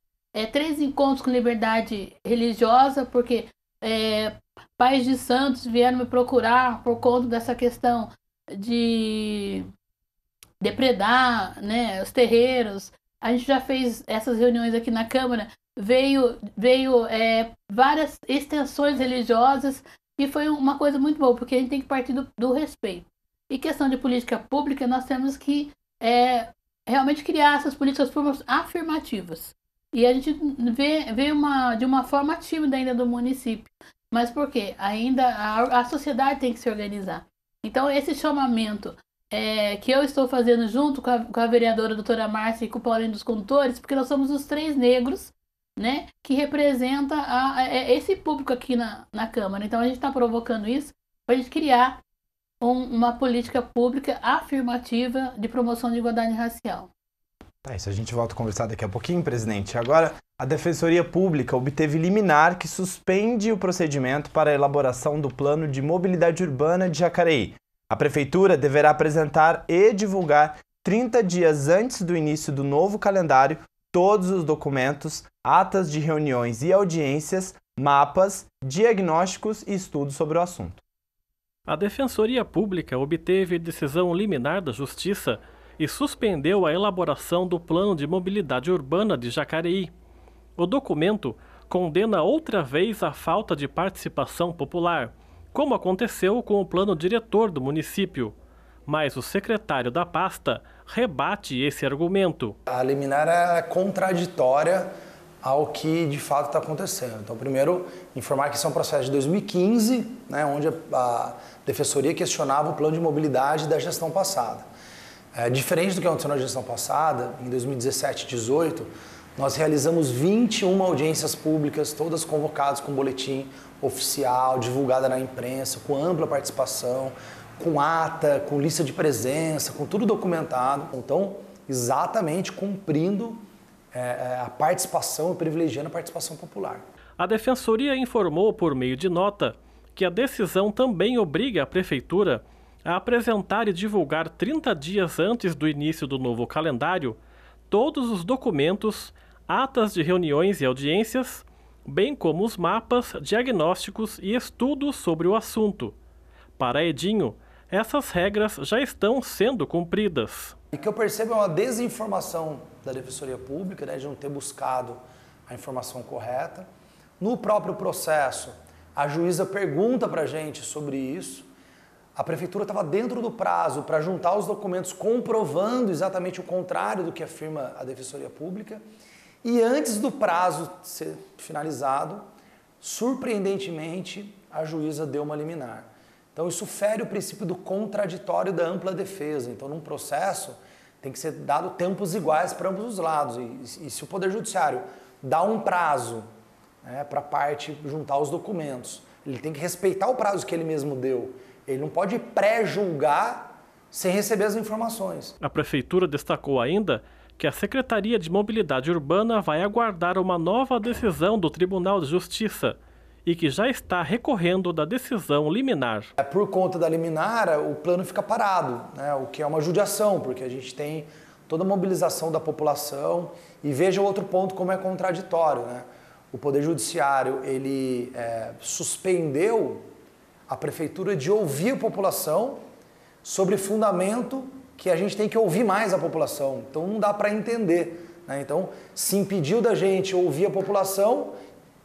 3 encontros com liberdade religiosa, porque pais de santos vieram me procurar por conta dessa questão de depredar, né, os terreiros. A gente já fez essas reuniões aqui na Câmara, veio várias extensões religiosas, e foi uma coisa muito boa, porque a gente tem que partir do respeito. E questão de política pública, nós temos que realmente criar essas políticas públicas afirmativas. E a gente vê de uma forma tímida ainda do município. Mas por quê? Ainda a sociedade tem que se organizar. Então, esse chamamento que eu estou fazendo junto com a vereadora doutora Márcia e com o Paulinho dos Condutores, porque nós somos os 3 negros, né, que representa esse público aqui na Câmara. Então, a gente está provocando isso para a gente criar uma política pública afirmativa de promoção de igualdade racial. Tá, isso a gente volta a conversar daqui a pouquinho, presidente. Agora, a Defensoria Pública obteve liminar que suspende o procedimento para a elaboração do Plano de Mobilidade Urbana de Jacareí. A Prefeitura deverá apresentar e divulgar 30 dias antes do início do novo calendário todos os documentos, atas de reuniões e audiências, mapas, diagnósticos e estudos sobre o assunto. A Defensoria Pública obteve decisão liminar da Justiça e suspendeu a elaboração do Plano de Mobilidade Urbana de Jacareí. O documento condena outra vez a falta de participação popular, como aconteceu com o plano diretor do município. Mas o secretário da pasta rebate esse argumento. A liminar é contraditória ao que de fato está acontecendo. Então, primeiro, informar que isso é um processo de 2015, né, onde a Defensoria questionava o plano de mobilidade da gestão passada. Diferente do que aconteceu na gestão passada, em 2017 e 2018, nós realizamos 21 audiências públicas, todas convocadas com boletim oficial, divulgada na imprensa, com ampla participação, com ata, com lista de presença, com tudo documentado. Então, exatamente cumprindo a participação e privilegiando a participação popular. A Defensoria informou por meio de nota que a decisão também obriga a Prefeitura a apresentar e divulgar 30 dias antes do início do novo calendário todos os documentos, atas de reuniões e audiências, bem como os mapas, diagnósticos e estudos sobre o assunto. Para Edinho, essas regras já estão sendo cumpridas. E o que eu percebo é uma desinformação da Defensoria Pública, né, de não ter buscado a informação correta. No próprio processo, a juíza pergunta para a gente sobre isso. A Prefeitura estava dentro do prazo para juntar os documentos comprovando exatamente o contrário do que afirma a Defensoria Pública. E antes do prazo ser finalizado, surpreendentemente, a juíza deu uma liminar. Então isso fere o princípio do contraditório da ampla defesa. Então num processo tem que ser dado tempos iguais para ambos os lados. E se o Poder Judiciário dá um prazo, né, para a parte juntar os documentos, ele tem que respeitar o prazo que ele mesmo deu. Ele não pode pré-julgar sem receber as informações. A Prefeitura destacou ainda que a Secretaria de Mobilidade Urbana vai aguardar uma nova decisão do Tribunal de Justiça e que já está recorrendo da decisão liminar. Por conta da liminar, o plano fica parado, né, o que é uma judiação, porque a gente tem toda a mobilização da população. E veja outro ponto como é contraditório, né? O Poder Judiciário ele suspendeu a Prefeitura de ouvir a população sobre fundamento que a gente tem que ouvir mais a população. Então não dá para entender, né? Então se impediu da gente ouvir a população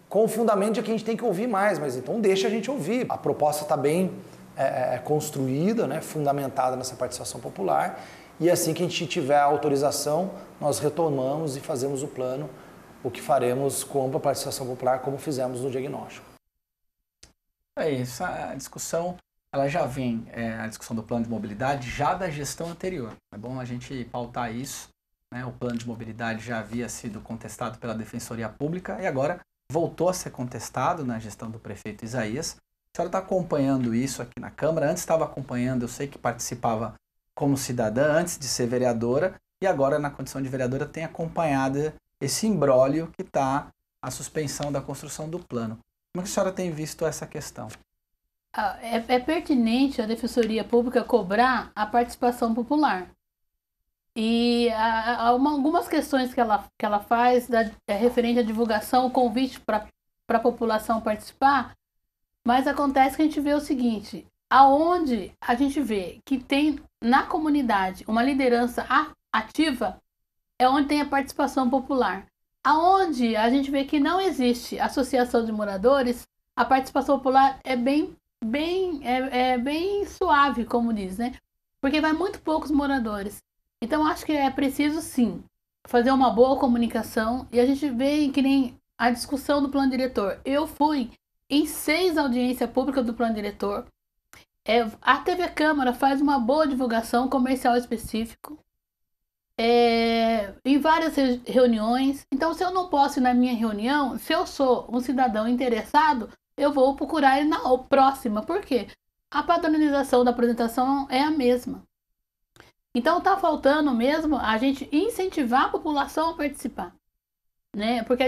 com o fundamento de que a gente tem que ouvir mais, mas então deixa a gente ouvir. A proposta está bem construída, né, fundamentada nessa participação popular, e assim que a gente tiver a autorização, nós retomamos e fazemos o plano, o que faremos com ampla participação popular, como fizemos no diagnóstico. É isso, a discussão, ela já vem, a discussão do plano de mobilidade, já da gestão anterior. É bom a gente pautar isso, né? O plano de mobilidade já havia sido contestado pela Defensoria Pública e agora voltou a ser contestado na gestão do prefeito Isaías. A senhora está acompanhando isso aqui na Câmara, antes estava acompanhando, eu sei que participava como cidadã, antes de ser vereadora, e agora na condição de vereadora tem acompanhado esse imbróglio que está a suspensão da construção do plano. Como é que a senhora tem visto essa questão? É pertinente a Defensoria Pública cobrar a participação popular. E algumas questões que ela faz referente à divulgação, o convite para a população participar, mas acontece que a gente vê o seguinte, aonde a gente vê que tem na comunidade uma liderança ativa, é onde tem a participação popular. Aonde a gente vê que não existe associação de moradores, a participação popular é bem suave, como diz, né? Porque vai muito poucos moradores. Então, acho que é preciso, sim, fazer uma boa comunicação. E a gente vê que nem a discussão do plano diretor. Eu fui em 6 audiências públicas do plano diretor. A TV Câmara faz uma boa divulgação comercial específico. Em várias reuniões. Então, se eu não posso ir na minha reunião, se eu sou um cidadão interessado, eu vou procurar ele na próxima. Por quê? A padronização da apresentação é a mesma. Então, está faltando mesmo a gente incentivar a população a participar, né? Porque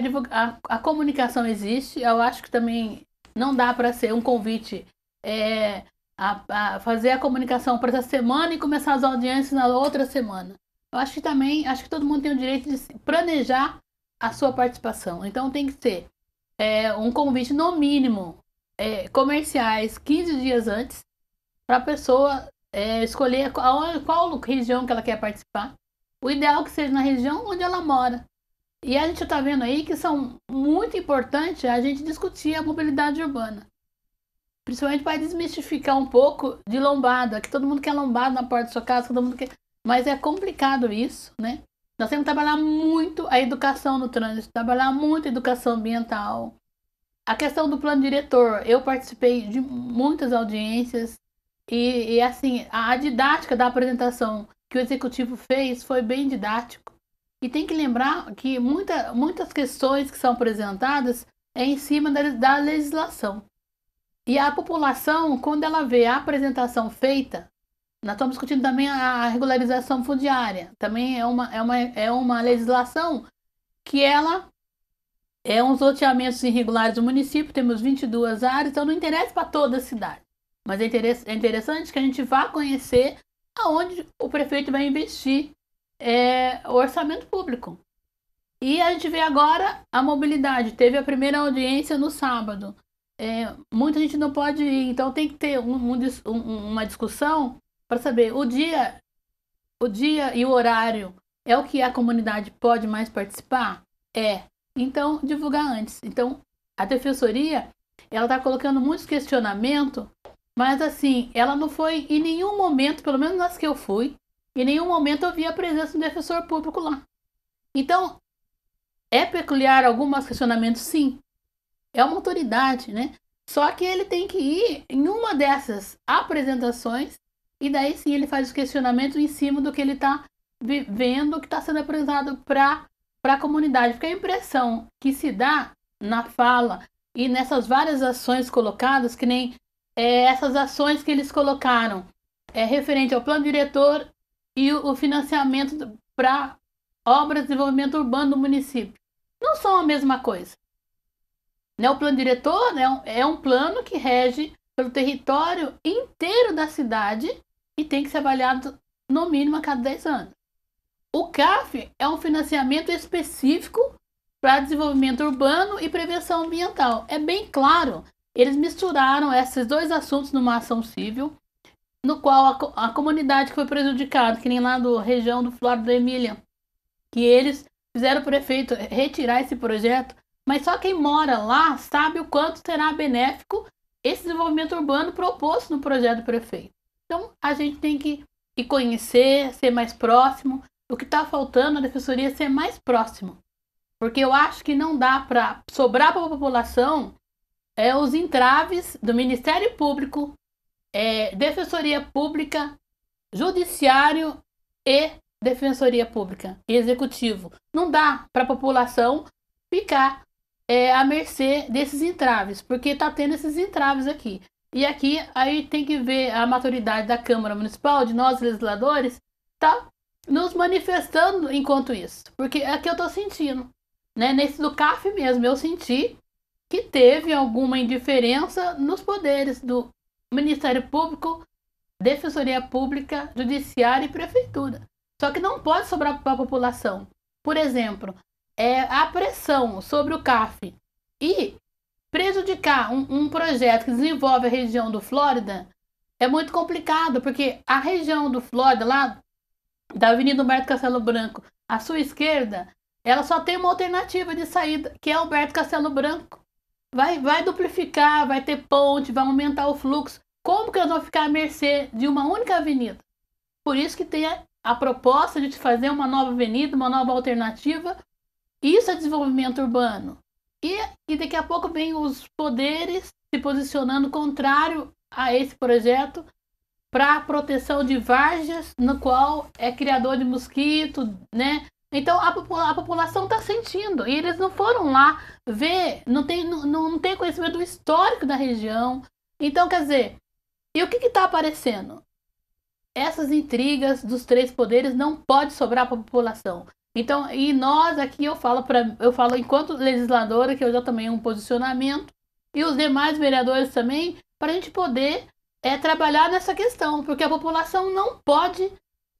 a comunicação existe. Eu acho que também não dá para ser um convite a fazer a comunicação para essa semana e começar as audiências na outra semana. Eu acho que todo mundo tem o direito de planejar a sua participação. Então tem que ser um convite, no mínimo, comerciais 15 dias antes, para a pessoa escolher qual região que ela quer participar. O ideal é que seja na região onde ela mora. E a gente está vendo aí que são muito importantes a gente discutir a mobilidade urbana. Principalmente para desmistificar um pouco de lombada, que todo mundo quer lombada na porta da sua casa, todo mundo quer... Mas é complicado isso, né? Nós temos que trabalhar muito a educação no trânsito, trabalhar muito a educação ambiental. A questão do plano diretor, eu participei de muitas audiências e assim, a didática da apresentação que o executivo fez foi bem didático. E tem que lembrar que muitas questões que são apresentadas é em cima da legislação. E a população, quando ela vê a apresentação feita, nós estamos discutindo também a regularização fundiária. Também é uma legislação que ela é uns loteamentos irregulares do município, temos 22 áreas, então não interessa para toda a cidade. Mas é interessante que a gente vá conhecer aonde o prefeito vai investir o orçamento público. E a gente vê agora a mobilidade. Teve a primeira audiência no sábado. Muita gente não pode ir, então tem que ter uma discussão para saber o dia e o horário é o que a comunidade pode mais participar? Então divulgar antes. Então a defensoria, ela está colocando muitos questionamentos, mas assim, ela não foi em nenhum momento, pelo menos nas que eu fui, em nenhum momento eu vi a presença do defensor público lá. Então, é peculiar alguns questionamentos, sim. É uma autoridade, né? Só que ele tem que ir em uma dessas apresentações e daí sim ele faz os questionamentos em cima do que ele está vendo, que está sendo apresentado para a comunidade. Porque a impressão que se dá na fala e nessas várias ações colocadas, que nem essas ações que eles colocaram, referente ao plano diretor e o financiamento para obras de desenvolvimento urbano do município, não são a mesma coisa. Né? O plano diretor, né, é um plano que rege pelo território inteiro da cidade e tem que ser avaliado no mínimo a cada 10 anos. O CAF é um financiamento específico para desenvolvimento urbano e prevenção ambiental. É bem claro, eles misturaram esses dois assuntos numa ação civil, no qual a comunidade que foi prejudicada, que nem lá da região do Flórida da Emília, que eles fizeram o prefeito retirar esse projeto, mas só quem mora lá sabe o quanto será benéfico esse desenvolvimento urbano proposto no projeto do prefeito. Então, a gente tem que ir conhecer, ser mais próximo. O que está faltando, a defensoria, é ser mais próximo. Porque eu acho que não dá para sobrar para a população os entraves do Ministério Público, Defensoria Pública, Judiciário e Defensoria Pública e Executivo. Não dá para a população ficar à mercê desses entraves, porque está tendo esses entraves aqui. E aqui aí tem que ver a maturidade da Câmara Municipal, de nós legisladores, tá nos manifestando enquanto isso. Porque é que eu estou sentindo. Né? Nesse do CAF mesmo, eu senti que teve alguma indiferença nos poderes do Ministério Público, Defensoria Pública, Judiciário e Prefeitura. Só que não pode sobrar para a população. Por exemplo, a pressão sobre o CAF e prejudicar um projeto que desenvolve a região do Flórida é muito complicado, porque a região do Flórida, lá da Avenida Humberto Castelo Branco, à sua esquerda, ela só tem uma alternativa de saída, que é Humberto Castelo Branco. Vai duplicar, vai ter ponte, vai aumentar o fluxo. Como que eles vão ficar à mercê de uma única avenida? Por isso que tem a proposta de fazer uma nova avenida, uma nova alternativa. Isso é desenvolvimento urbano. E daqui a pouco vem os poderes se posicionando contrário a esse projeto para a proteção de várzeas, no qual é criador de mosquito, né? Então a população está sentindo, e eles não foram lá ver, não tem conhecimento do histórico da região. Então, quer dizer, e o que está aparecendo? Essas intrigas dos três poderes não pode sobrar para a população. Então, e nós aqui, eu falo enquanto legisladora, que eu já tomei um posicionamento, e os demais vereadores também, para a gente poder trabalhar nessa questão, porque a população não pode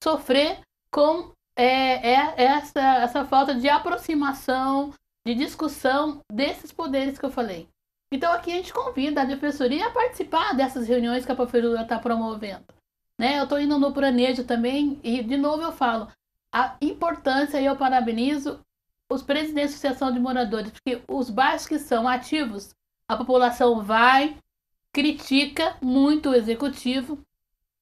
sofrer com essa falta de aproximação, de discussão desses poderes que eu falei. Então aqui a gente convida a defensoria a participar dessas reuniões que a prefeitura está promovendo. Né? Eu estou indo no Pranejo também, e de novo eu falo, a importância, e eu parabenizo os presidentes de associação de moradores, porque os bairros que são ativos, a população vai, critica muito o executivo,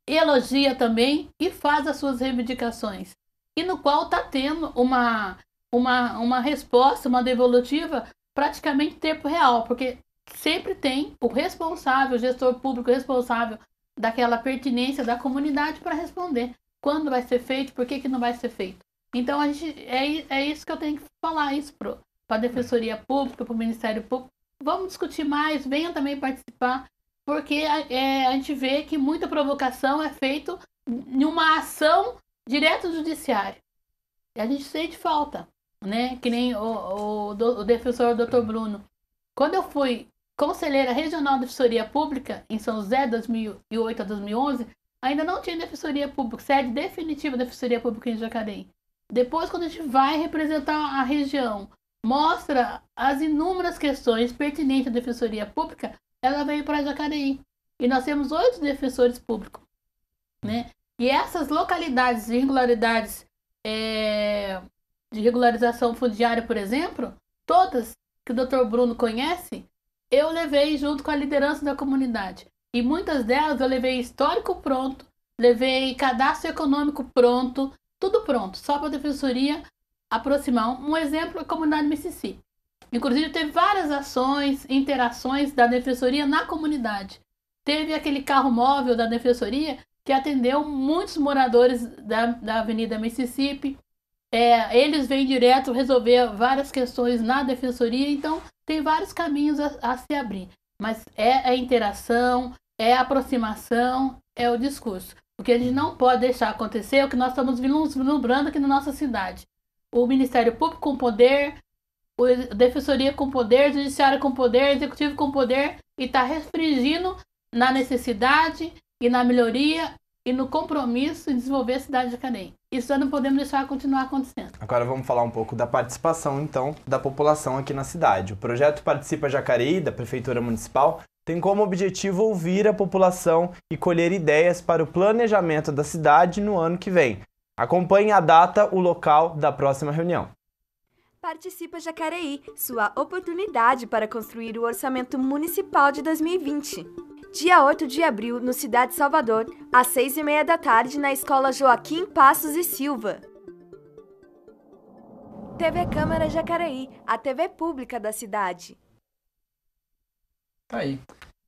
elogia também e faz as suas reivindicações. e no qual está tendo uma resposta, uma devolutiva praticamente em tempo real, porque sempre tem o responsável, o gestor público responsável daquela pertinência da comunidade para responder quando vai ser feito, por que não vai ser feito. Então, é isso que eu tenho que falar isso para a Defensoria Pública, para o Ministério Público. Vamos discutir mais, venham também participar, porque a gente vê que muita provocação é feita em uma ação direto do judiciário. E a gente sente falta, né? Que nem o defensor Dr. Bruno. Quando eu fui conselheira regional da Defensoria Pública em São José, 2008 a 2011, ainda não tinha Defensoria Pública, sede definitiva da Defensoria Pública em Jacareí. Depois, quando a gente vai representar a região, mostra as inúmeras questões pertinentes à Defensoria Pública, ela veio para Jacareí. E nós temos 8 defensores públicos, né? E essas localidades de irregularidades, de regularização fundiária, por exemplo, todas que o Dr. Bruno conhece, eu levei junto com a liderança da comunidade. E muitas delas eu levei histórico pronto, levei cadastro econômico pronto, tudo pronto, só para a Defensoria aproximar. Um exemplo é a comunidade Mississippi. Inclusive, teve várias ações, interações da Defensoria na comunidade. Teve aquele carro móvel da Defensoria que atendeu muitos moradores da Avenida Mississippi. Eles vêm direto resolver várias questões na Defensoria, então tem vários caminhos a se abrir. Mas é a interação, é a aproximação, é o discurso. O que a gente não pode deixar acontecer é o que nós estamos vislumbrando aqui na nossa cidade. O Ministério Público com poder, a Defensoria com poder, o Judiciário com poder, o Executivo com poder, e está restringindo na necessidade e na melhoria e no compromisso em desenvolver a cidade de Jacareí. Isso nós não podemos deixar continuar acontecendo. Agora vamos falar um pouco da participação, então, da população aqui na cidade. O projeto Participa Jacareí, da Prefeitura Municipal, tem como objetivo ouvir a população e colher ideias para o planejamento da cidade no ano que vem. Acompanhe a data, o local da próxima reunião. Participa Jacareí, sua oportunidade para construir o orçamento municipal de 2020. Dia 8 de abril, no Cidade Salvador, às 6h30 da tarde, na Escola Joaquim Passos e Silva. TV Câmara Jacareí, a TV pública da cidade. Tá aí.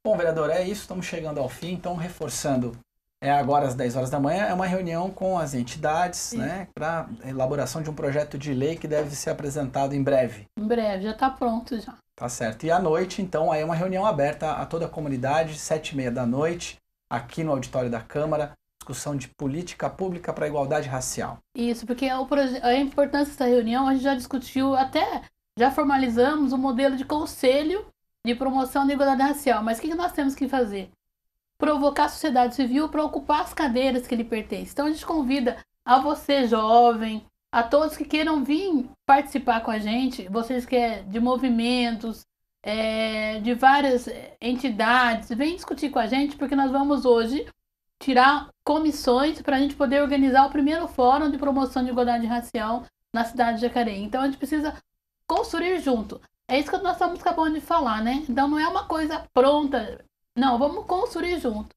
Bom, vereador, é isso, estamos chegando ao fim, então reforçando, agora às 10 horas da manhã, é uma reunião com as entidades, né, para elaboração de um projeto de lei que deve ser apresentado em breve. Em breve, já está pronto já. Tá certo. E à noite, então, aí é uma reunião aberta a toda a comunidade, 7h30 da noite, aqui no auditório da Câmara, discussão de política pública para a igualdade racial. Isso, porque a importância dessa reunião, a gente já discutiu, até já formalizamos o modelo de conselho de promoção da igualdade racial. Mas o que nós temos que fazer? Provocar a sociedade civil para ocupar as cadeiras que lhe pertencem. Então a gente convida a você, jovem, a todos que queiram vir participar com a gente, vocês que é de movimentos, de várias entidades, vem discutir com a gente, porque nós vamos hoje tirar comissões para a gente poder organizar o primeiro fórum de promoção de igualdade racial na cidade de Jacareí. Então a gente precisa construir junto. É isso que nós estamos acabando de falar, né? Então não é uma coisa pronta. Não, vamos construir junto.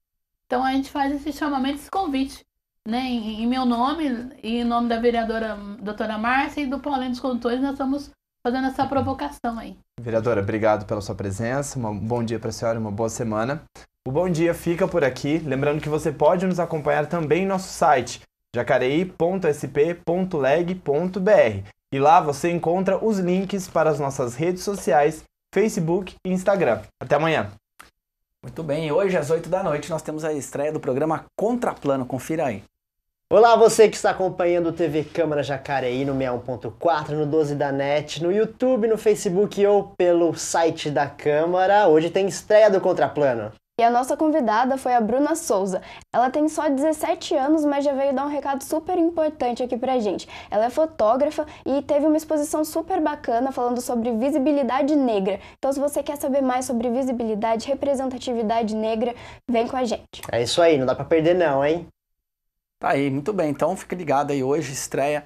Então a gente faz esse chamamento, esse convite, né? Em meu nome e em nome da vereadora doutora Márcia e do Paulinho dos Condutores, nós estamos fazendo essa provocação aí. Vereadora, obrigado pela sua presença, um bom dia para a senhora e uma boa semana. O Bom Dia fica por aqui, lembrando que você pode nos acompanhar também em nosso site, jacareí.sp.leg.br. E lá você encontra os links para as nossas redes sociais, Facebook e Instagram. Até amanhã. Muito bem, hoje às 8 da noite nós temos a estreia do programa Contraplano, confira aí. Olá, você que está acompanhando o TV Câmara Jacareí no 61.4, no 12 da NET, no YouTube, no Facebook ou pelo site da Câmara. Hoje tem estreia do Contraplano. E a nossa convidada foi a Bruna Souza. Ela tem só 17 anos, mas já veio dar um recado super importante aqui pra gente. Ela é fotógrafa e teve uma exposição super bacana falando sobre visibilidade negra. Então, se você quer saber mais sobre visibilidade, representatividade negra, vem com a gente. É isso aí, não dá pra perder não, hein? Tá aí, muito bem. Então, fica ligado aí. Hoje estreia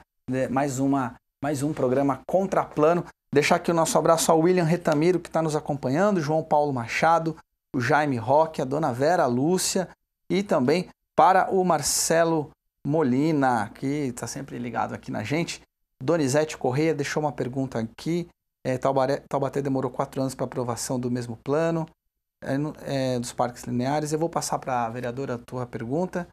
mais um programa Contraplano. Deixar aqui o nosso abraço ao William Retamiro, que está nos acompanhando, João Paulo Machado, o Jaime Roque, a dona Vera Lúcia e também para o Marcelo Molina, que está sempre ligado aqui na gente. Donizete Correia deixou uma pergunta aqui. Taubaté demorou 4 anos para aprovação do mesmo plano dos parques lineares. Eu vou passar para a vereadora a tua pergunta.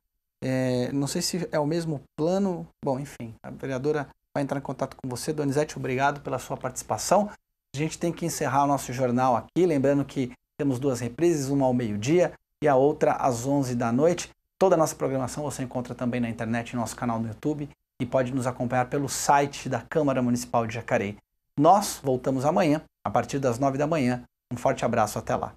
Não sei se é o mesmo plano. Bom, enfim, a vereadora vai entrar em contato com você. Donizete, obrigado pela sua participação. A gente tem que encerrar o nosso jornal aqui, lembrando que temos 2 reprises, uma ao meio-dia e a outra às 11 da noite. Toda a nossa programação você encontra também na internet, no nosso canal no YouTube, e pode nos acompanhar pelo site da Câmara Municipal de Jacareí. Nós voltamos amanhã, a partir das 9 da manhã. Um forte abraço, até lá.